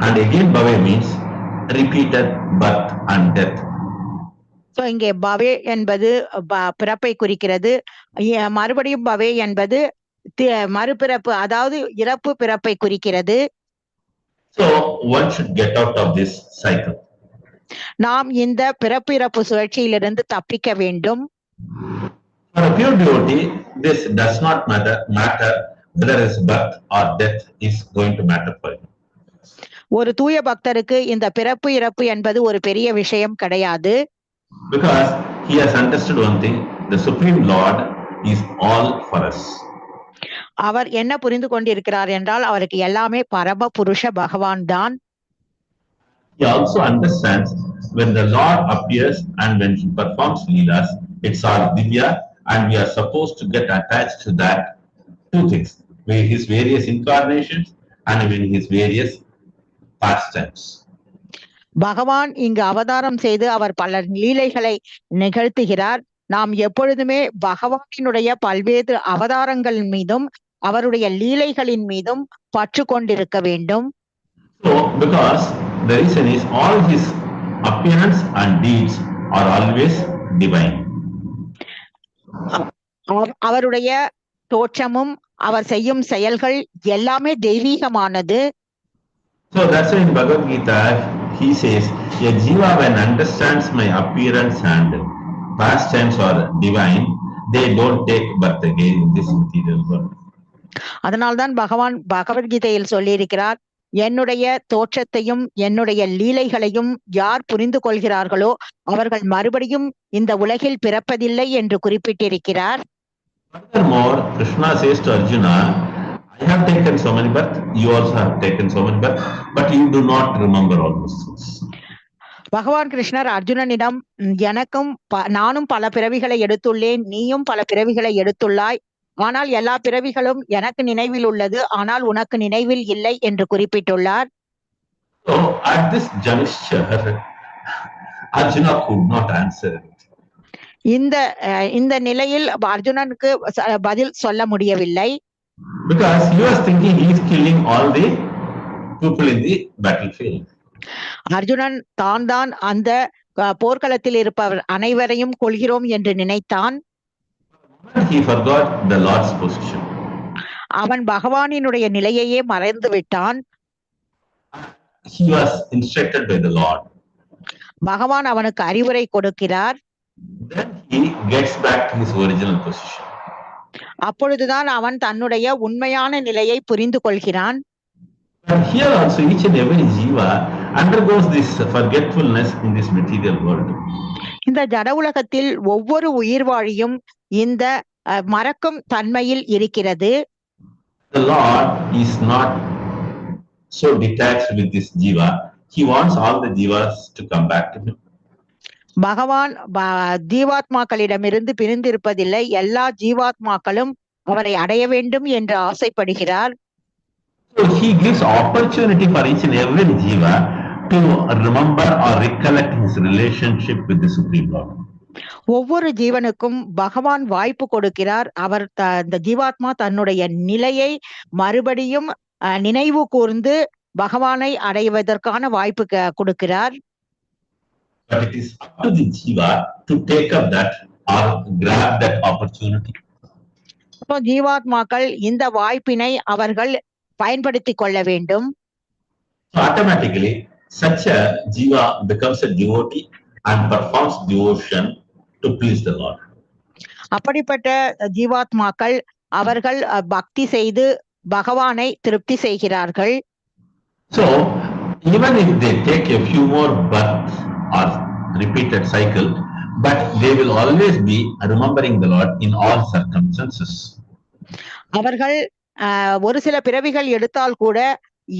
and again Bhave means repeated birth and death. So இங்கே பவே என்பது பிறப்பை குறிக்கிறது, மறுபடியும் பவே என்பது மறுபிறப்பு, அதாவது இறப்பு பிறப்பை குறிக்கிறது. So one should get out of this cycle. நாம் இந்த பிறப்பு இறப்பு சுழற்சியிலிருந்து தப்பிக்க வேண்டும். For a pure devotee, this does not matter whether his birth or death is going to matter for him. ஒரு தூய பக்தருக்கு இந்த பிறப்பு இறப்பு என்பது ஒரு பெரிய விஷயம் கிடையாது. Because he has understood one thing, the Supreme Lord is all for us. அவர் என்ன புரிந்து கொண்டிருக்கிறார் என்றால் அவருக்கு எல்லாமே பரம புருஷ பகவான் தான். He also understands when the Lord appears and when he performs leelas, it's all divya, and we are supposed to get attached to that two things, his various incarnations and in his various pastimes. பகவான் இங்கு அவதாரம் செய்து அவர் பல லீலைகளை நிகழ்த்துகிறார். நாம் எப்பொழுதுமே பகவானினுடைய பல்வேறு அவதாரங்கள் மீதும் அவருடைய லீலைகளின் மீதும் பற்று கொண்டிருக்க வேண்டும். So, because the reason is all his appearance and deeds are always divine. அவருடைய தோற்றமும் அவர் செய்யும் செயல்கள் எல்லாமே தெய்வீகமானது. So that's why in Bhagavad Gita he says, a jiva when understands my appearance and pastimes are divine, they don't take birth again in this material world. அதனால்தான் பகவான் பகவத்கீதையில் சொல்லியிருக்கிறார், என்னுடைய தோற்றத்தையும் என்னுடைய லீலைகளையும் யார் புரிந்து கொள்கிறார்களோ அவர்கள் மறுபடியும் இந்த உலகில் பிறப்பதில்லை என்று குறிப்பிட்டிருக்கிறார். Furthermore, Krishna says to Arjuna, I have taken so many births, you also have taken so many births, but you do not remember all those things. பகவான் கிருஷ்ணர் அர்ஜுனனிடம், எனக்கும் நானும் பல பிறவிகளை எடுத்துள்ளேன், நீயும் பல பிறவிகளை எடுத்துள்ளாய், ஆனால் எல்லா பிறவிகளும் எனக்கு நினைவில் உள்ளது, ஆனால் உனக்கு நினைவில் இல்லை என்று குறிப்பிட்டுள்ளார். So at this juncture, Arjuna could not answer it. இந்த நிலையில் அர்ஜுனனுக்கு பதில் சொல்ல முடியவில்லை. Because he was thinking he is killing all the people in the battlefield. Arjunan தான் அந்த போர்க்களத்தில் இருப்பவர் அனைவரையும் கொள்கிறோம் என்று நினைத்தான். He forgot the Lord's position. அவன் பகவானினுடைய நிலையையே மறந்து விட்டான். He was instructed by the Lord. பகவான் அவனுக்கு அறிவுரை கொடுக்கிறார். Then he gets back to his original position. அப்பொழுதுதான் அவன் தன்னுடைய உண்மையான நிலையை புரிந்து கொள்கிறான். But here also each and every jiva undergoes this forgetfulness in this material world. இந்த ஜட உலகத்தில் ஒவ்வொரு உயிர்வாழியும் இந்த மறக்கும் தன்மையில் இருக்கிறது. The Lord is not so detached with this jiva. He wants all the jivas to come back to him. பகவான் ஜீவாத்மாக்களிடமிருந்து பிரிந்திருப்பதில்லை, எல்லா ஜீவாத்மாக்களும் அவரை அடைய வேண்டும் என்று ஆசைப்படுகிறார். So he gives opportunity for each and every jiva to remember or recollect his relationship with the Supreme Lord. ஒவ்வொரு ஜீவனுக்கும் பகவான் வாய்ப்பு கொடுக்கிறார். அவர் இந்த ஜீவாத்மா தன்னுடைய நிலையை மறுபடியும் நினைவு கூர்ந்து பகவானை அடைவதற்கான வாய்ப்பு கொடுக்கிறார். But it is up to the jiva to take up that or grab that opportunity. ஜீவாத்மாக்கள் இந்த வாய்ப்பினை அவர்கள் பயன்படுத்திக் கொள்ள வேண்டும். So automatically such a jiva becomes a devotee and performs devotion to please the Lord. அப்படிப்பட்ட ஜீவாத்மாக்கள் அவர்கள் பக்தி செய்து பகவானை திருப்தி செய்கிறார்கள். So even if they take a few more births or repeated cycle, but they will always be remembering the Lord in all circumstances. அவர்கள் ஒரு சில பிறவிகள் எடுத்தால் கூட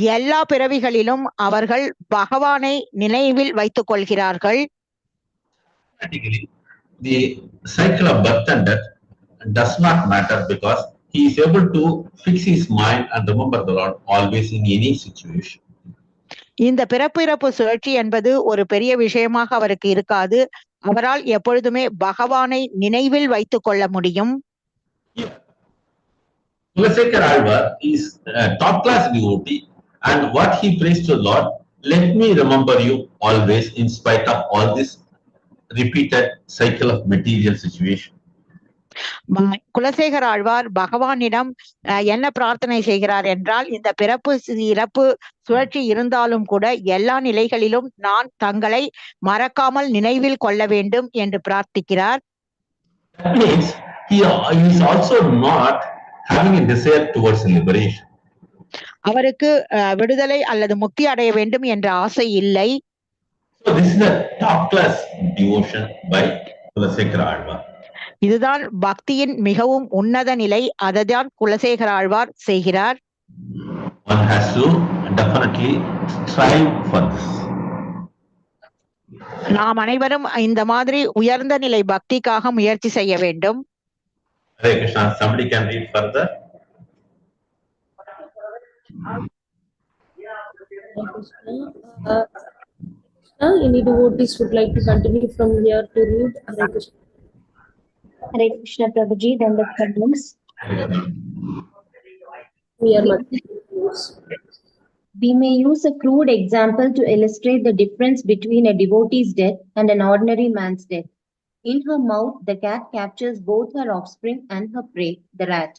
எல்லா பிறவிகளிலும் அவர்கள் பகவானை நினைவில் வைத்துக் கொள்கிறார்கள். Practically, the cycle of birth and death does not matter because he is able to fix his mind and remember the Lord always in any situation. இந்த பிறப்பு இறப்பு சுழற்சி என்பது ஒரு பெரிய விஷயமாக அவருக்கு இருக்காது. அவரால் எப்பொழுதுமே பகவானை நினைவில் வைத்துக் கொள்ள முடியும். Kulasekar Alvar is a top class devotee, and what he prays to the Lord, let me remember you always in spite of all this repeated cycle of material situation. Kulasekara Alvar பகவானிடம் என்ன பிரார்த்தனை செய்கிறார் என்றால், இந்த பிறப்பு இறப்பு சுழற்சி இருந்தாலும் கூட எல்லா நிலைகளிலும் நான் தங்களை மறக்காமல் நினைவில் கொள்ள வேண்டும் என்று பிரார்த்திக்கிறார். That means he is also not having a desire towards liberation. அவருக்கு விடுதலை அல்லது முக்தி அடைய வேண்டும் என்ற ஆசை இல்லை. So this is the top class devotion by Kulasekara Alvar. இதுதான் பக்தியின் மிகவும் உன்னத நிலை. அதைதான் குலசேகர ஆழ்வார் செய்கிறார். One has to definitely strive for this. நாம் அனைவரும் இந்த மாதிரி உயர்ந்த நிலை பக்திக்காக முயற்சி செய்ய வேண்டும். Hare Krishna. Somebody can read further. Any devotees would like to continue from here to read? Hare Krishna. Hare Krishna, Prabhuji, then the comments. We are not. We may use a crude example to illustrate the difference between a devotee's death and an ordinary man's death. In her mouth, the cat captures both her offspring and her prey, the rat.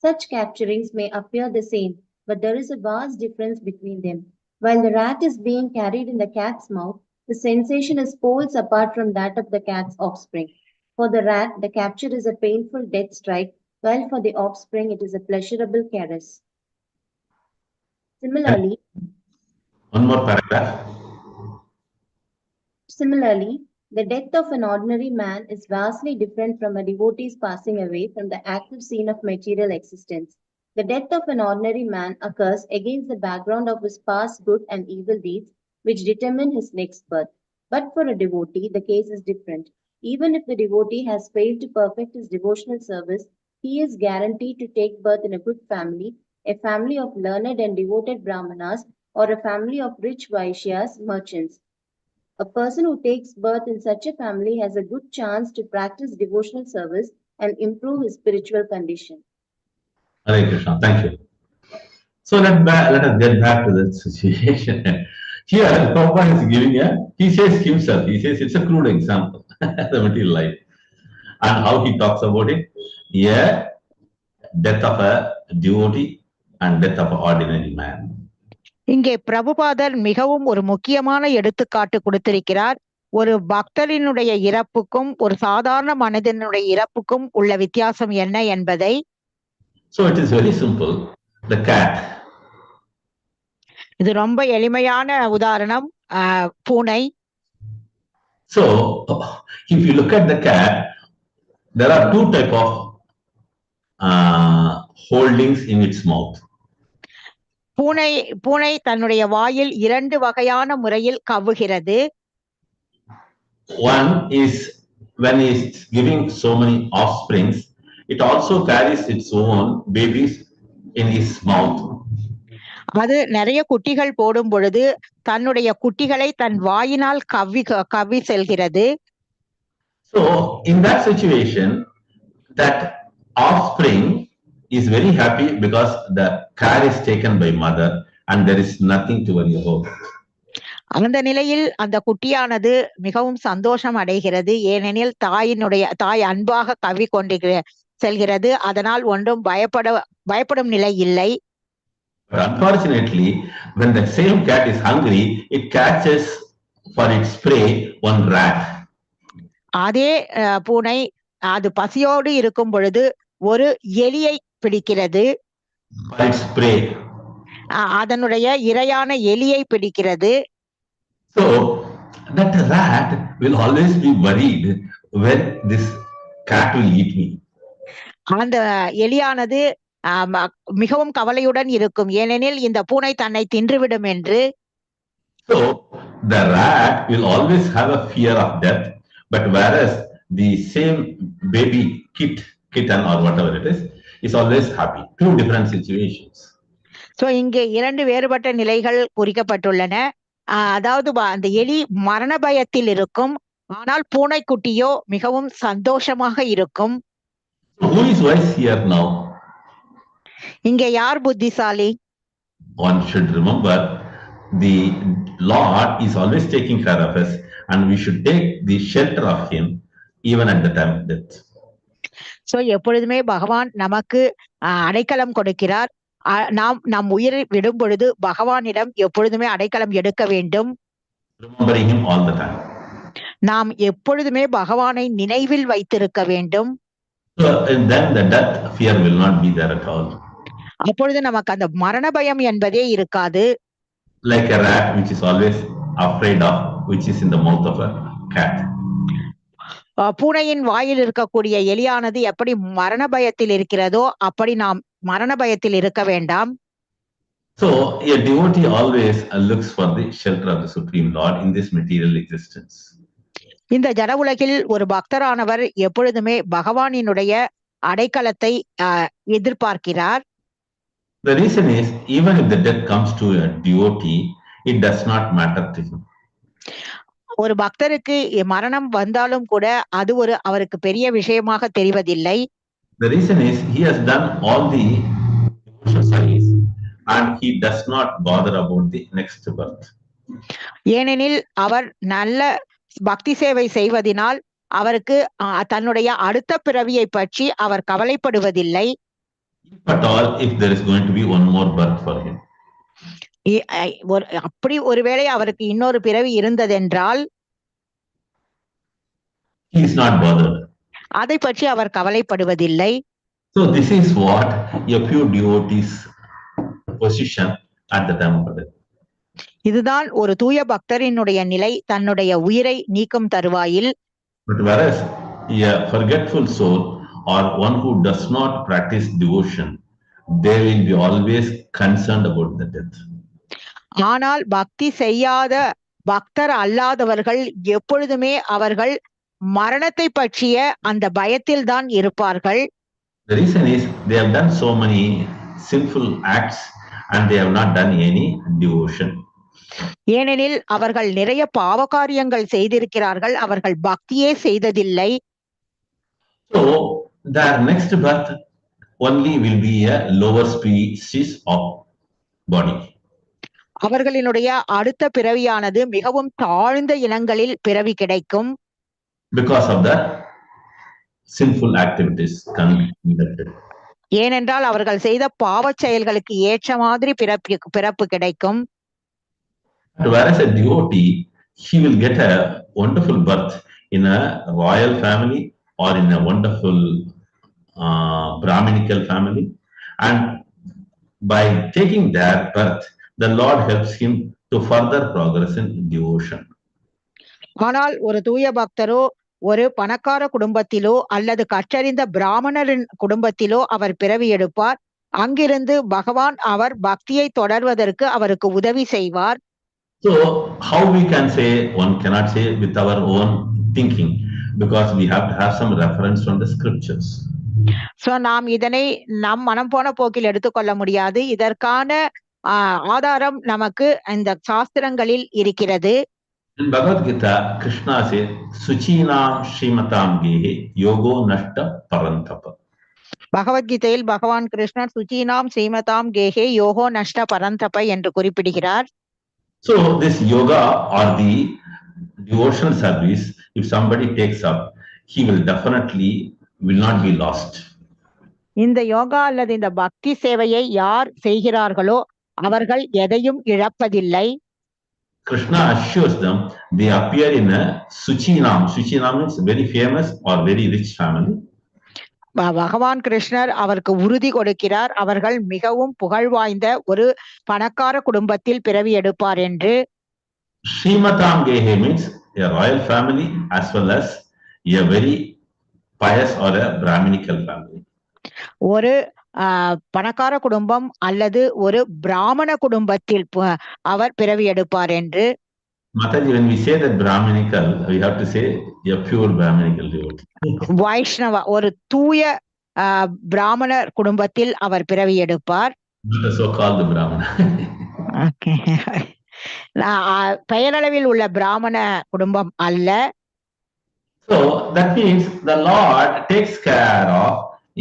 Such capturings may appear the same, but there is a vast difference between them. While the rat is being carried in the cat's mouth, the sensation is poles apart from that of the cat's offspring. For the rat, the capture is a painful death strike, while for the offspring, it is a pleasurable caress. Similarly, One more paragraph. Similarly, the death of an ordinary man is vastly different from a devotee's passing away from the active scene of material existence. The death of an ordinary man occurs against the background of his past good and evil deeds, which determine his next birth. But for a devotee, the case is different. Even if the devotee has failed to perfect his devotional service, he is guaranteed to take birth in a good family, a family of learned and devoted brahmanas, or a family of rich Vaishyas, merchants. A person who takes birth in such a family has a good chance to practice devotional service and improve his spiritual condition. Hare Krishna. Thank you. So let us get back to the situation. Here, Prabhupada is giving he says himself, he says it's a crude example, the material life. And how he talks about it, yeah, death of a devotee and death of an ordinary man. இங்கே பிரபுபாதர் மிகவும் ஒரு முக்கியமான எடுத்துக்காட்டு கொடுத்திருக்கிறார். ஒரு பக்தரினுடைய இறப்புக்கும் ஒரு சாதாரண மனிதனுடைய இறப்புக்கும் உள்ள வித்தியாசம் என்ன என்பதை. So it is very simple. The cat. இது ரொம்ப எளிமையான உதாரணம், பூனை. So if you look at the cat, there are two types of holdings in its mouth. பூனை தன்னுடைய வாயில் இரண்டு வகையான முறையில் கவ்வுகிறது. One is when it is giving so many offsprings, it also carries its own babies in its mouth. அது நிறைய குட்டிகள் போடும் பொழுது தன்னுடைய குட்டிகளை தன் வாயினால் கவ்வி செல்கிறது. So in that situation, that offspring is very happy because the care is taken by mother and there is nothing to worry about. அந்த நிலையில் அந்த குட்டியானது மிகவும் சந்தோஷம் அடைகிறது. ஏனெனில் தாய் அன்பாக கவ்வி கொண்டு செல்கிறது. அதனால் ஒன்றும் பயப்படும் நிலை இல்லை. But unfortunately, when the same cat is hungry, it catches for its prey one rat. அதே பூனை அது பசியோடு இருக்கும் பொழுது ஒரு எலியை பிடிக்கிறது. For its prey. அதனுடைய இரையான எலியை பிடிக்கிறது. So that rat will always be worried when this cat will eat me. அந்த எலியானது மிகவும் கவலையுடன் இருக்கும், ஏனெனில் இந்த பூனை தன்னை தின்றுவிடும் என்று. So the rat will always have a fear of death, but whereas the same baby kitten or whatever it is always happy. Two different situations. So இங்கே இரண்டு வேறுபட்ட நிலைகள் குறிக்கப்பட்டுள்ளன. அதாவது அந்த எலி மரண பயத்தில் இருக்கும், ஆனால் பூனைக்குட்டியோ மிகவும் சந்தோஷமாக இருக்கும். So who is wise here now? இங்கே யார் புத்திசாலி? One should remember the Lord is always taking care of us, and we should take the shelter of Him even at the time of death. So எப்பொழுதுமே பகவான் நமக்கு அடைக்கலம் கொடுக்கிறார். நாம் நம் உயிரை விடும் பொழுது பகவானிடம் எப்பொழுதுமே அடைக்கலம் எடுக்க வேண்டும். Remembering Him all the time. நாம் எப்பொழுதுமே பகவானை நினைவில் வைத்திருக்க வேண்டும். So and then the death fear will not be there at all. அப்பொழுது நமக்கு அந்த மரண பயம் என்பதே இருக்காது. Like a rat which is always afraid of, which is in the mouth of a cat. பூனையின் வாயில் இருக்கக்கூடிய எலியானது எப்படி மரண பயத்தில் இருக்கிறதோ அப்படி நாம் மரண பயத்தில் இருக்க வேண்டாம். So a devotee always looks for the shelter of the Supreme Lord in this material existence. இந்த ஜட உலகில் ஒரு பக்தரானவர் எப்பொழுதுமே பகவானினுடைய அடைக்கலத்தை எதிர்பார்க்கிறார். The reason is, even if the death comes to a devotee, it does not matter to him. ஒரு பக்தருக்கு மரணம் வந்தாலும் கூட அது அவருக்கு பெரிய விஷயமாக தெரிவதில்லை. The reason is, he has done all the devotional service and he does not bother about the next birth. ஏனெனில் அவர் நல்ல பக்தி சேவை செய்வதனால் அவருக்கு தன்னுடைய அடுத்த பிறவியை பற்றி அவர் கவலைப்படுவதில்லை. At all, if there is going to be one more birth for him. அப்படி ஒருவேளை அவருக்கு இன்னொரு பிறவி இருந்ததென்றால் he is not bothered. அதை பற்றி அவர் கவலைப்படுவதில்லை. So this is what a pure devotee's position at the time of death. இதுதான் ஒரு தூய பக்தரினுடைய நிலை தன்னுடைய உயிரை நீக்கும் தருவாயில். But whereas a forgetful soul or one who does not practice devotion, they will be always concerned about the death. ஆனால் பக்தி செய்யாத பக்தர் அல்லாதவர்கள் எப்பொழுதுமே அவர்கள் மரணத்தை பற்றிய அந்த பயத்தில் தான் இருப்பார்கள். The reason is they have done so many sinful acts and they have not done any devotion. ஏனெனில் அவர்கள் நிறைய பாவ காரியங்கள் செய்திருக்கிறார்கள், அவர்கள் பக்தியே செய்ததில்லை. So their next birth only will be a lower species of body. அவர்களினுடைய அடுத்த பிறவியானது மிகவும் தாழ்ந்த இனங்களில் பிறவி கிடைக்கும். Because of the sinful activities conducted. ஏனென்றால் அவர்கள் செய்த பாவ செயல்களுக்கு ஏற்ற மாதிரி பிறப்பு கிடைக்கும். Whereas a devotee, he will get a wonderful birth in a royal family or in a wonderful Brahminical family, and by taking their birth, the Lord helps him to further progress in devotion. ஆனால் ஒரு தூய பக்தரோ ஒரு பணக்கார குடும்பத்திலோ அல்லது கற்றறிந்த பிராமணரின் குடும்பத்திலோ அவர் பிறவி எடுப்பார். அங்கிருந்து பகவான் அவர் பக்தியை தொடர்வதற்கு அவருக்கு உதவி செய்வார். So how we can say, one cannot say with our own thinking, because we have to have some reference from the scriptures. So நாம் இதனை நம் மனம் போன போக்கில் எடுத்துக்கொள்ள முடியாது. இதற்கான ஆதாரம் நமக்கு இந்த சாஸ்திரங்களில் இருக்கிறது. In Bhagavad Gita, Krishna says, Suchinam Srimatam Gehe Yogo Nashta Parantapa. பகவத்கீதையில் பகவான் கிருஷ்ணர் சுச்சீனாம் ஸ்ரீமதாம் கேஹே யோகோ நஷ்ட பரந்தப என்று குறிப்பிடுகிறார். So this yoga or the devotional service, if somebody takes up, he will definitely will not be lost. இந்த யோகா அல்லது இந்த பக்தி சேவையை யார் செய்கிறார்களோ அவர்கள் எதையும் இழப்பதில்லை. Krishna assures them they appear in a Suchinam. Suchinam means very famous or very rich family. பகவான் கிருஷ்ணர் அவருக்கு உறுதி கொடுக்கிறார், அவர்கள் மிகவும் புகழ் வாய்ந்த ஒரு பணக்கார குடும்பத்தில் பிறவி எடுப்பார் என்று. Srimatam Gehe means a royal family as well as a very pious or a Brahminical family. ஒரு பணக்கார குடும்பம் அல்லது ஒரு பிராமண குடும்பத்தில் அவர் பிறவி எடுப்பார் என்று. Mataji, when we say that Brahminical, we have to say a pure Brahminical devotee. வைஷ்ணவ ஒரு தூய பிராமணர் குடும்பத்தில் அவர் பிறவி எடுப்பார். Not a so-called Brahmana. பெயரளவில் உள்ள பிராமண குடும்பம் அல்ல. So that means the Lord takes care of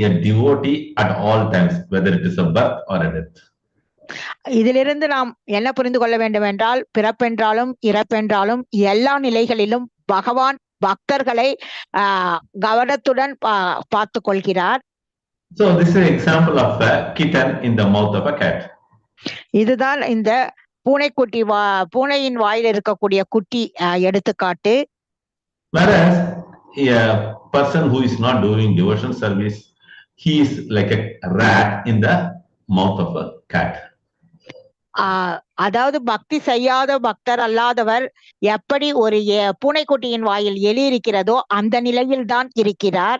a devotee at all times, whether it is a birth or a death. இதிலிருந்து நாம் என்ன புரிந்து கொள்ள வேண்டும் என்றால், பிறப்பென்றாலும் இறப்பென்றாலும் எல்லா நிலைகளிலும் பகவான் பக்தர்களை கவனத்துடன் பார்த்து கொள்கிறார். So this is an example of a kitten in the mouth of a cat. இதுதான் இந்த பூனையின் வாயில் இருக்கக்கூடிய குட்டி எடுத்துக்காட்டு. Whereas a person who is not doing devotion service, he is like a rat in the mouth of a cat. அதாவது பக்தி செய்யாத பக்தர் அல்லாதவர் எப்படி ஒரு பூனைக்குட்டியின் வாயில் எலி இருக்கிறதோ அந்த நிலையில் தான் இருக்கிறார்.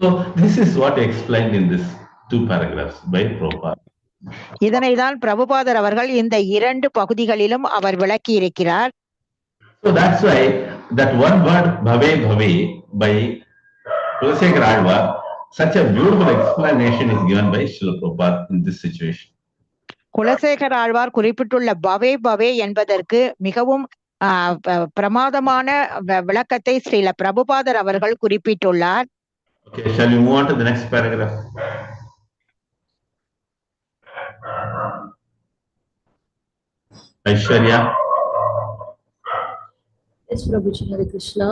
So this is what explained in this 2 paragraphs by Prabhupada. இதனை தான் பிரபுபாதர் அவர்கள் இந்த 2 பகுதிகளிலும் அவர் விளக்கி இருக்கிறார். So that's why that one word bhave bhave by Kulashekhara Alvar, such a beautiful explanation is given by Srila Prabhupada in this situation. Kulasekara Alvar குறிப்பிட்டுள்ள பவே பவே என்பதற்கு மிகவும் பிரமாதமான விளக்கத்தை ஸ்ரீல பிரபுபாதர் அவர்கள் குறிப்பிட்டுள்ளார். Okay, shall we move on to the next paragraph? Aishwarya. Yes, Prabhuji, Hare Krishna.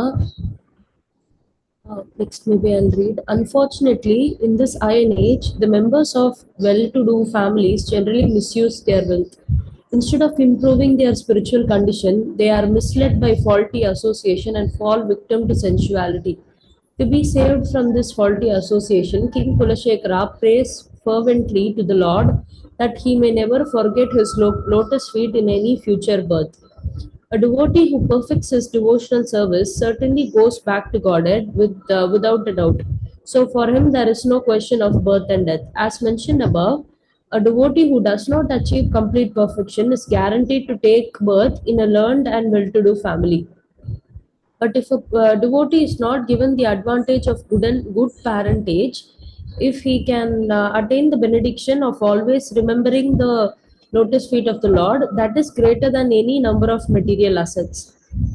Next, maybe I'll read. Unfortunately, in this iron age, the members of well-to-do families generally misuse their wealth. Instead of improving their spiritual condition, they are misled by faulty association and fall victim to sensuality. To be saved from this faulty association, King Kulashekara prays fervently to the Lord that he may never forget his lotus feet in any future birth. A devotee who perfects his devotional service certainly goes back to Godhead without a doubt. So for him, there is no question of birth and death. As mentioned above, a devotee who does not achieve complete perfection is guaranteed to take birth in a learned and well-to-do family. But if a devotee is not given the advantage of good parentage, if he can attain the benediction of always remembering the lotus feet of the Lord, that is greater than any number of material assets.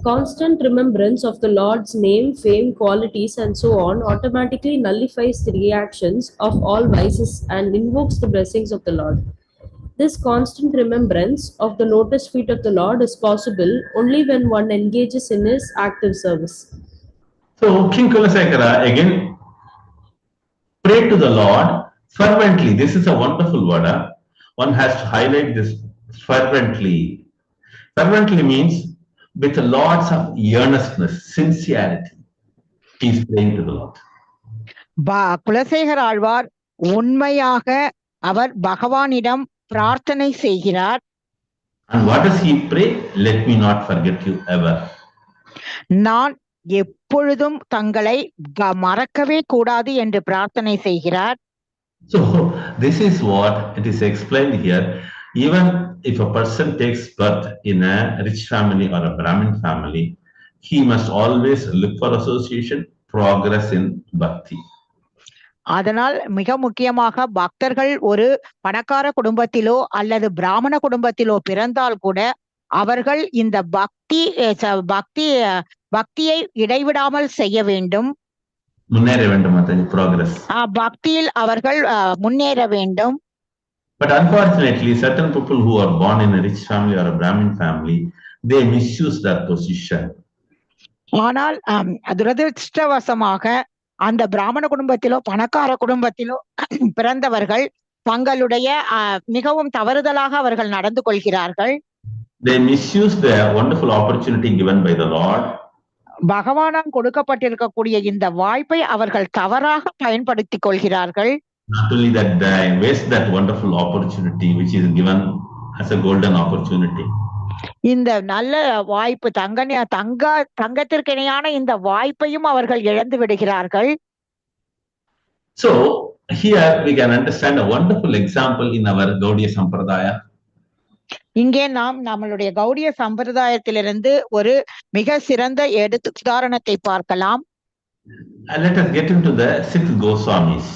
Constant remembrance of the Lord's name, fame, qualities, and so on automatically nullifies the reactions of all vices and invokes the blessings of the Lord. This constant remembrance of the lotus feet of the Lord is possible only when one engages in his active service. So King Kulasekara again prayed to the Lord fervently. This is a wonderful word. One has to highlight this fervently. Fervently means with lots of earnestness, sincerity. He is praying to the Lord. Kulasekara Alvar உண்மையாக அவர் பகவானிடம் பிரார்த்தனை செய்கிறார். And what does he pray? Let me not forget you ever. நான் எப்பொழுதும் தங்களை மறக்கவே கூடாது என்று பிரார்த்தனை செய்கிறார். So this is what it is explained here. Even if a person takes birth in a rich family or a Brahmin family, he must always look for association, progress in bhakti. அதனால் மிக முக்கியமாக பக்தர்கள் ஒரு பணக்கார குடும்பத்திலோ அல்லது பிராமண குடும்பத்திலோ பிறந்தால் கூட அவர்கள் இந்த பக்தியை இடைவிடாமல் செய்ய வேண்டும். முன்னேற வேண்டும். Progress. பக்தியில் அவர்கள் முன்னேற வேண்டும். But unfortunately, certain people who are born in a rich family or a Brahmin family, they misuse their position. ஆனால் துரதிருஷ்டவசமாக அந்த பிராமண குடும்பத்திலோ பணக்கார குடும்பத்திலோ பிறந்தவர்கள் தங்களுடைய மிகவும் தவறுதலாக அவர்கள் நடந்து கொள்கிறார்கள். They misuse the wonderful opportunity given by the Lord. பகவானால் கொடுக்கப்பட்டிருக்கக்கூடிய இந்த வாய்ப்பை அவர்கள் தவறாக பயன்படுத்திக் கொள்கிறார்கள். Not only that, they waste that wonderful opportunity which is given as a golden opportunity. இந்த நல்ல வாய்ப்பு தங்கத்திற்கு இணையான இந்த வாய்ப்பையும் அவர்கள் இழந்து விடுகிறார்கள். So here we can understand a wonderful example in our Gaudiya Sampradaya. இங்கே நாம் நம்மளுடைய கௌடிய சம்பிரதாயத்திலிருந்து ஒரு மிக சிறந்த உதாரணத்தை பார்க்கலாம். Let us get into the 6 Goswamis.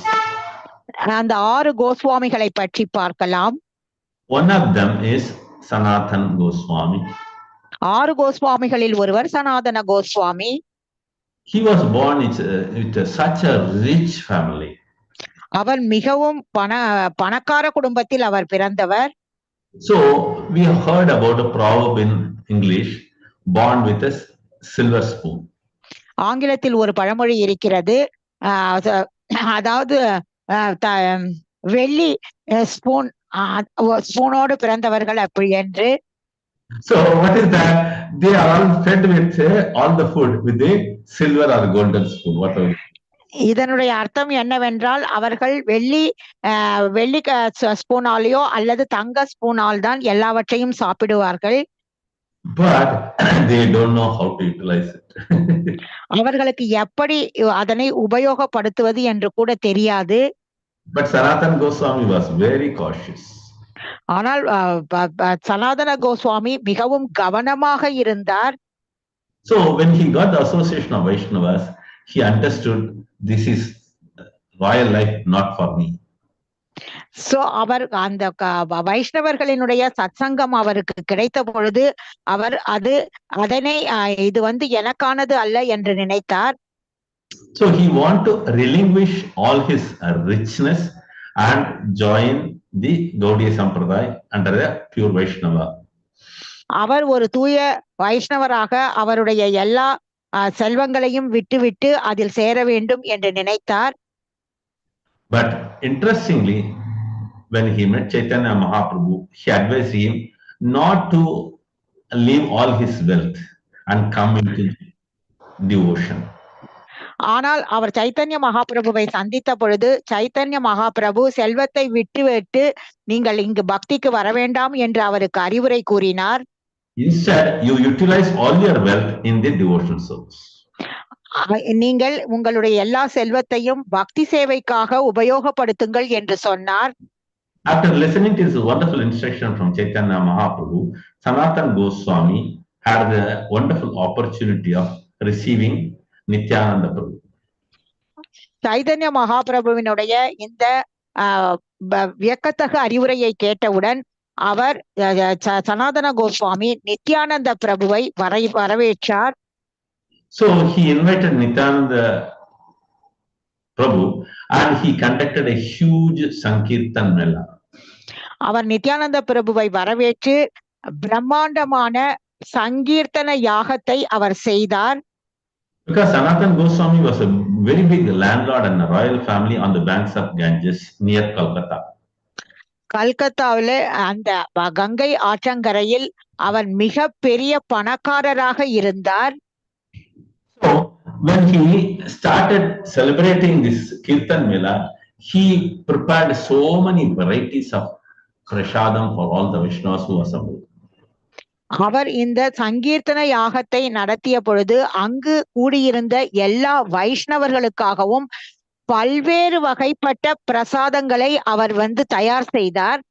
அந்த 6 கோஸ்வாமிகளை பற்றி பார்க்கலாம். One of them is Sanatan Goswami. 6 கோஸ்வாமிகளில் ஒருவர் சனாதன Goswami. He was born with such a rich family. அவர் மிகவும் பணக்கார குடும்பத்தில் அவர் பிறந்தவர். So we have heard about a proverb in English, born with a silver spoon. ஆங்கிலத்தில் ஒரு பழமொழி இருக்கிறது, அதாவது வெள்ளி ஸ்பூனோடு பிறந்தவர்கள் அப்படி என்று. So what is that? They are all fed with all the food with a silver or golden spoon, whatever. இதனுடைய அர்த்தம் என்னவென்றால் அவர்கள் வெள்ளி ஸ்பூனாலேயோ அல்லது தங்க ஸ்பூனால் தான் எல்லாவற்றையும் சாப்பிடுவார்கள். But they don't know how to utilize it. அவர்களுக்கு எப்படி அதனை உபயோகப்படுத்துவது என்று கூட தெரியாது. But Sanatan Goswami was very cautious. ஆனால் சனாதன கோஸ்வாமி மிகவும் கவனமாக இருந்தார். So when he got the association of Vaishnavas, he understood this is royal life, not for me. So அவர் அந்த வைஷ்ணவர்களினுடைய சத்சங்கம் அவருக்கு கிடைத்த பொழுது அவர் அதனை இது எனக்கானது அல்ல என்று நினைத்தார். So he want to relinquish all his richness and join the Gaudiya Sampradaya under the pure Vaishnava. அவர் ஒரு தூய வைஷ்ணவராக அவருடைய எல்லா செல்வங்களையும் விட்டுவிட்டு அதில் சேர வேண்டும் என்று நினைத்தார். But interestingly, when he met Chaitanya Mahaprabhu, he advised him not to leave all his wealth and come into devotion. ஆனால் அவர் சைத்தன்ய மகாபிரபுவை சந்தித்த பொழுது சைத்தன்ய மகாபிரபு செல்வத்தை விட்டுவிட்டு நீங்கள் இங்கு பக்திக்கு வர வேண்டாம் என்று அவருக்கு அறிவுரை கூறினார். Instead, you utilize all your wealth in the devotional service. நீங்கள் உங்களுடைய எல்லா செல்வத்தையும் பக்தி சேவைக்காக உபயோகப்படுத்துங்கள் என்று சொன்னார். After listening to this wonderful instruction from Chaitanya Mahaprabhu, Sanatan Goswami had the wonderful opportunity of receiving Nityananda Prabhu. Chaitanya மகாபிரபுவினுடைய இந்த வியக்கத்தகு அறிவுரையை கேட்டவுடன் அவர் சனாதன கோஸ்வாமி நித்யானந்த பிரபுவை வரவேற்றார். So he invited Nityananda Prabhu and he conducted a huge Sankirtan Mela. அவர் நித்யானந்த பிரபுவை வரவேற்று பிரம்மாண்டமான சங்கீர்த்தன யாகத்தை அவர் செய்தார். Because Sanatan Goswami was a very big landlord and a royal family on the banks of Ganges near Kolkata. கல்கத்தாவில் அந்த கங்கை ஆற்றங்கரையில் அவர் மிக பெரிய பணக்காரராக இருந்தார். So when he started celebrating this Kirtan Mela, he prepared so many varieties of prasadam for all the Vaishnavas who assembled. அவர் இந்த சங்கீர்த்தன யாகத்தை நடத்திய பொழுது அங்கு கூடியிருந்த எல்லா வைஷ்ணவர்களுக்காகவும் பல்வேறு வகைப்பட்ட பிரசாதங்களை அவர் தயார் செய்தார்.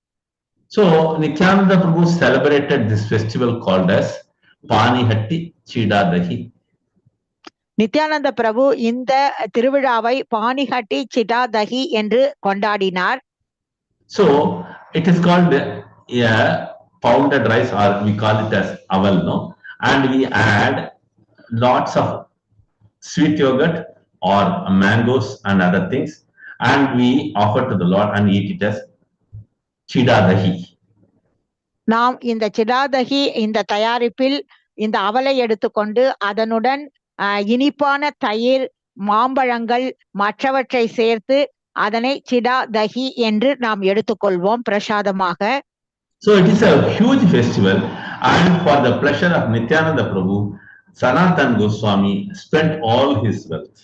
So Nityananda Prabhu celebrated this festival called as Panihatti Chidadahi. Nityananda பிரபு இந்த திருவிழாவை பானிஹட்டி சிடாதகி என்று கொண்டாடினார். So it is called pounded rice, or we call it as aval, no? And we add lots of sweet yogurt or mangoes and other things, and we offer to the Lord and eat it as chidadahi. நாம் இந்த சிடாதகி இந்த தயாரிப்பில் இந்த அவலை எடுத்துக்கொண்டு அதனுடன் இனிப்பான தயிர், மாம்பழங்கள் மற்றவற்றை சேர்த்து அதனை சிடாதகி என்று நாம் எடுத்துக்கொள்வோம் பிரசாதமாக. So it is a huge festival, and for the pleasure of Nityananda Prabhu, Sanatan Goswami spent all his wealth.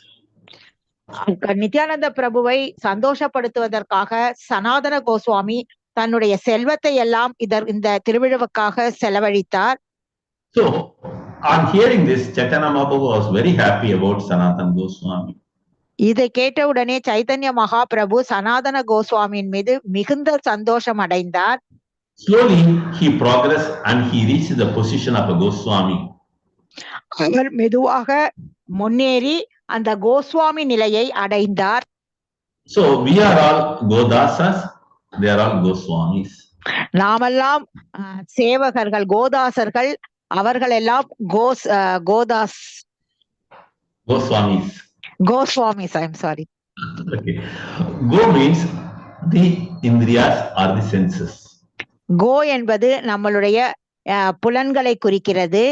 Nityananda பிரபுவை சந்தோஷப்படுத்துவதற்காக சனாதன கோஸ்வாமி தன்னுடைய செல்வத்தை எல்லாம் இந்த திருவிழாவுக்காக செலவழித்தார். So on hearing this, Chaitanya Mahaprabhu was very happy about Sanatan Goswami. இதை கேட்டவுடனே சைத்தன்ய மகாபிரபு சனாதன கோஸ்வாமியின் மீது மிகுந்த சந்தோஷம் அடைந்தார். Slowly he progressed and he reached the position of a Goswami. அவர் மெதுவாக முன்னேறி அந்த கோஸ்வாமி நிலையை அடைந்தார். So we are all Godasas, they are all Goswamis. நாமெல்லாம் சேவகர்கள், கோதாசர்கள், அவர்கள் எல்லாம் Goswamis. I'm sorry. Okay. Go means the indriyas or the senses. Go என்பது நம்மளுடைய புலன்களை குறிக்கிறது.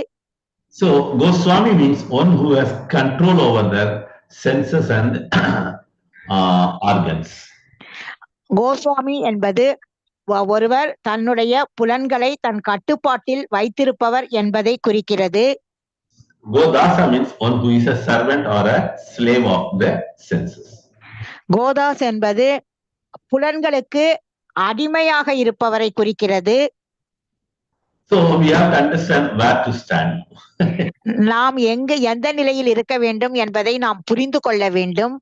So Goswami means one who has control over their senses and organs. Goswami என்பது ஒருவர் தன்னுடைய புலன்களை தன் கட்டுப்பாட்டில் வைத்திருப்பவர் என்பதை குறிக்கிறது. Godasa means one who is a servant or a slave of the senses. கோதாஸ் என்பது புலன்களுக்கு அடிமையாக இருப்பவரை குறிக்கிறது. So we have to understand where to stand. நாம் எந்த நிலையில் இருக்க வேண்டும் என்பதை நாம் புரிந்து கொள்ள வேண்டும்.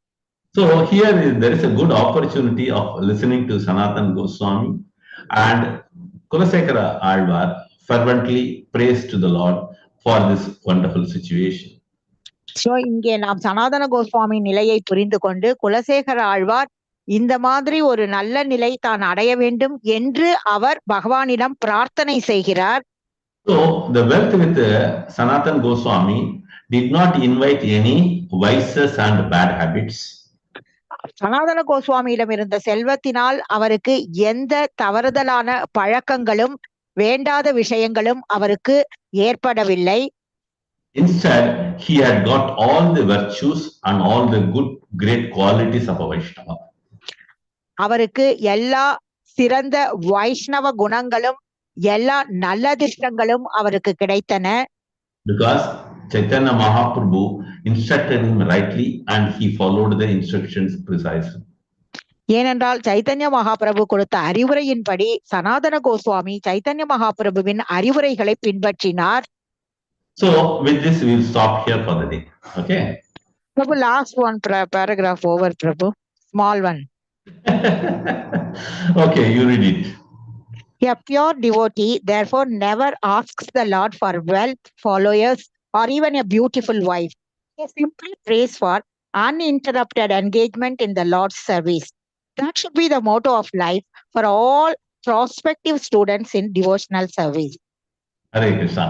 So here there is a good opportunity of listening to Sanatan Goswami, and Kulasekara Alvar fervently prays to the Lord for this wonderful situation. So இங்கே நாம் சனாதன கோஸ்வாமி நிலையை புரிந்து கொண்டு குலசேகர ஆழ்வார் இந்த மாதிரி ஒரு நல்ல நிலை தான் அடைய வேண்டும் என்று அவர் பகவானிடம் பிரார்த்தனை செய்கிறார். So the wealth with Sanatan Goswami did not invite any vices and bad habits. சனாதன கோஸ்வாமியிடம் இருந்த செல்வத்தினால் அவருக்கு எந்த தவறுதலான பழக்கங்களும் வேண்டாத விஷயங்களும் அவருக்கு ஏற்படவில்லை. Instead, he had got all the virtues and all the good, great qualities of a Vaishnava. அவருக்கு எல்லா சிறந்த வைஷ்ணவ குணங்களும் எல்லா நல்லதிஷ்டங்களும் அவருக்கு கிடைத்தன. Because Chaitanya Mahaprabhu instructed him rightly and he followed the instructions precisely. ஏனென்றால் சைத்தன்ய மகாபிரபு கொடுத்த அறிவுரையின்படி சனாதன கோஸ்வாமி சைத்தன்ய மகாபிரபுவின் அறிவுரைகளை பின்பற்றினார். So with this we will stop here for the day. Okay. Prabhu, last one paragraph over, Prabhu. Small one. Okay, you read it. A pure devotee therefore never asks the Lord for wealth, followers, or even a beautiful wife. He simply prays for uninterrupted engagement in the Lord's service. That should be the motto of life for all prospective students in devotional service. Hare Krishna.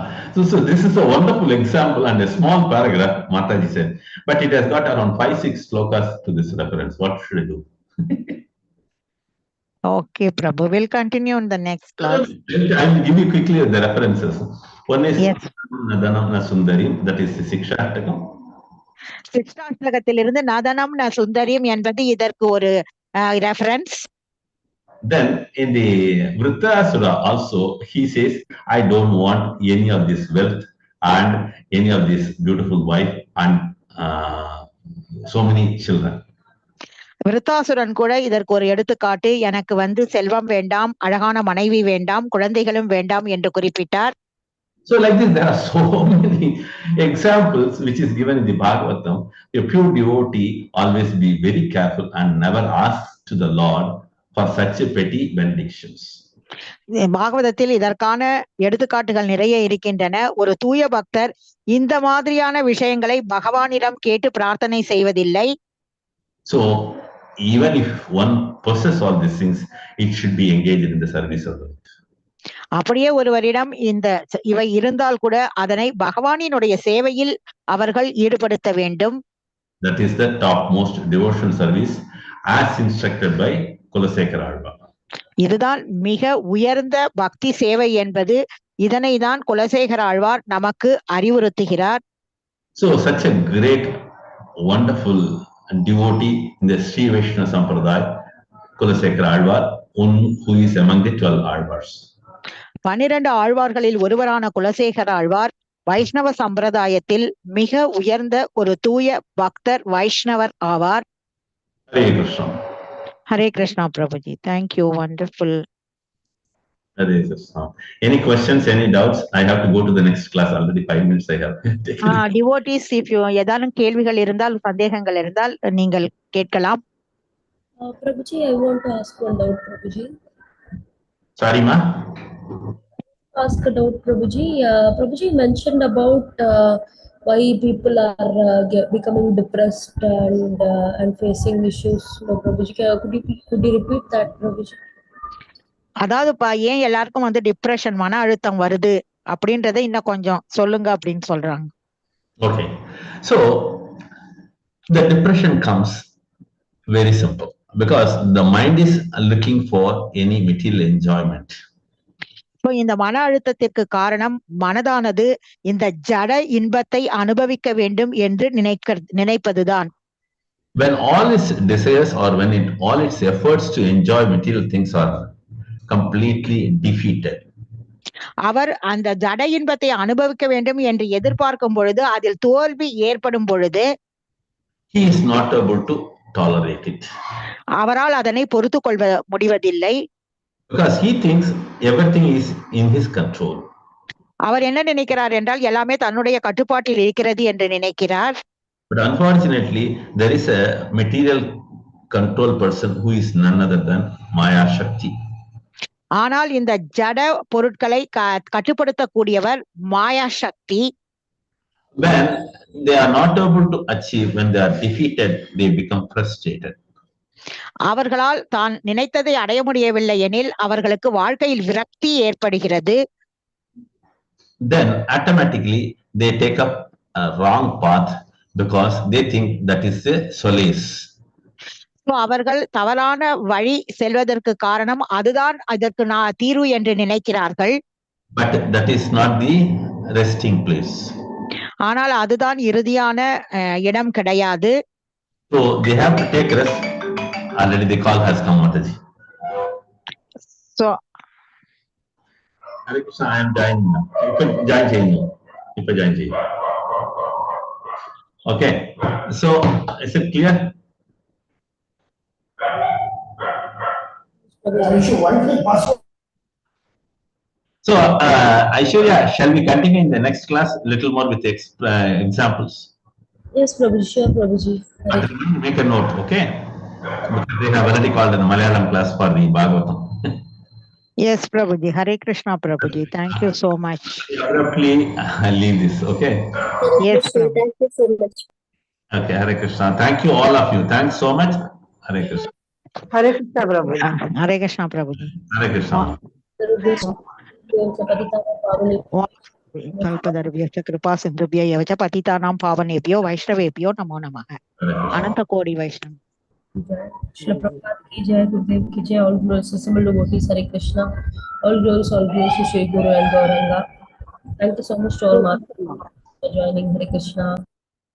So this is a wonderful example and a small paragraph, Mataji said, but it has got around 5-6 slokas to this reference. What should I do? Okay, Prabhu. We'll continue in the next class. I will give you quickly the references. One is Yes. Nadanam na Sundarim, that is the Sikshashtakam. சிக்ஷாஷ்டகத்திலிருந்து நதனம் ந சுந்தரியம் என்பது இதற்கு ஒரு reference. Then in the Vrittasura also he says, I don't want any of this wealth and any of this beautiful wife and so many children. Vritrasura கூட இதற்கு ஒரு எடுத்துக்காட்டு, எனக்கு செல்வம் வேண்டாம், அழகான மனைவி வேண்டாம், குழந்தைகளும் வேண்டாம் என்று குறிப்பிட்டார். So like this there are so many examples which is given in the Bhagavatam. A pure devotee always be very careful and never ask to the Lord for such a petty benedictions. பாகவதத்தில் இதற்கான எடுத்துக்காட்டுகள் நிறைய இருக்கின்றன. ஒரு தூய பக்தர் இந்த மாதிரியான விஷயங்களை பகவானிடம் கேட்டு பிரார்த்தனை செய்வதில்லை. So even if one possesses all these things, it should be engaged in the service of the Lord. அப்படியே ஒருவரிடம் இவை இருந்தால் கூட அதனை பகவானினுடைய சேவையில் அவர்கள் ஈடுபடுத்த வேண்டும். That is the topmost devotional service as instructed by Kulasekara Alvar. இதுதான் மிக உயர்ந்த பக்தி சேவை என்பது. இதனை தான் குலசேகர ஆழ்வார் நமக்கு அறிவுறுத்துகிறார். So such a great, wonderful devotee in the Sri Vaishnava Sampradaya, Kulasekara Alvar, who is among the 12 Alvars. 12 ஆழ்வார்களில் ஒருவரான குலசேகர ஆழ்வார் வைஷ்ணவ சம்பிரதாயத்தில் மிக உயர்ந்த ஒரு தூய பக்தர் வைஷ்ணவர் ஆவார். Hare Krishna. Hare Krishna, Prabhuji. Thank you. Wonderful. Hare Krishna. Any questions, any doubts? I have to go to the next class. Already 5 minutes I have taken. Devotees, if you ஏதானும் கேள்விகள் இருந்தால் சந்தேகங்கள் இருந்தால் நீங்கள் கேட்கலாம். Prabhuji, I want to ask one doubt, Prabhuji. Sorry, ma? Ask a doubt, Prabhuji. Prabhuji mentioned about why people are becoming depressed and facing issues. No, Prabhuji, could you repeat that, Prabhuji? அதாவதுப்பா ஏன் எல்லாருக்கும் வந்து depression மன அழுத்தம் வருது அப்படின்றத இன்னும் கொஞ்சம் சொல்லுங்க அப்படின்னு சொல்றாங்க. Okay. So, the depression comes very simple because the mind is looking for any material enjoyment. இப்போ இந்த மன அழுத்தத்திற்கு காரணம் மனதானது இந்த ஜட இன்பத்தை அனுபவிக்க வேண்டும் என்று நினைப்பதுதான். When all its desires or when all its efforts to enjoy material things are completely defeated. அவர் அந்த ஜட இன்பத்தை அனுபவிக்க வேண்டும் என்று எதிர்பார்க்கும் பொழுது அதில் தோல்வி ஏற்படும் பொழுது he is not able to tolerate it. அவரால் அதனை பொறுத்துக் கொள்ள முடிவதில்லை. Because he thinks everything is in his control. அவர் என்ன நினைக்கிறார் என்றால் எல்லாமே தன்னுடைய கட்டுப்பாட்டில் இருக்கிறது என்று நினைக்கிறார். But unfortunately, there is a material control person who is none other than Maya Shakti. ஆனால் இந்த ஜட பொருட்களை கட்டுப்படுத்தக்கூடியவர் மாயா சக்தி. When they are not able to achieve, when they are defeated, they become frustrated. அவர்களால் தான் நினைத்ததை அடைய முடியவில்லை எனில் அவர்களுக்கு வாழ்க்கையில் விரக்தி ஏற்படுகிறது. Then automatically they take up a wrong path because they think that is a solace. அவர்கள் தவறான வழி செல்வதற்கு காரணம் அதுதான் அதற்கு தீர்வு என்று நினைக்கிறார்கள். But that is not the resting place. ஆனால் அதுதான் இறுதியான இடம் கிடையாது. So they have to take rest. Already the call has come, Mataji. So Hare Krishna, I am joining now. If I join you. Okay. So is it clear? So Aishwarya, shall we continue in the next class little more with examples? Yes, Prabhuji. Sure, Prabhuji. Make a note, okay? Because they have already called in the Malayalam class for the Bhagavatam. Yes, Prabhuji. Hare Krishna, Prabhuji. Thank you so much. Abruptly leave this, okay? Yes, Thank you so much. Okay, Hare Krishna. Thank you, all of you. Thanks so much. Hare Krishna. Hare Krishna, Prabhuji. Hare Krishna, Prabhuji. Hare Krishna. कल्पतरुभ्यश्च कृपा सिन्धुभ्य एव च पतितानां पावनेभ्यो वैष्णवेभ्यो नमो नमः. अनंत कोटि वैष्णव. Shri Prabhupada ki jai, Gurudev ki jai, all glories assembled devotees, Hare Krishna. All glories to Shri Guru and Gauranga. Thank you so much to all Mata for joining. Hare Krishna.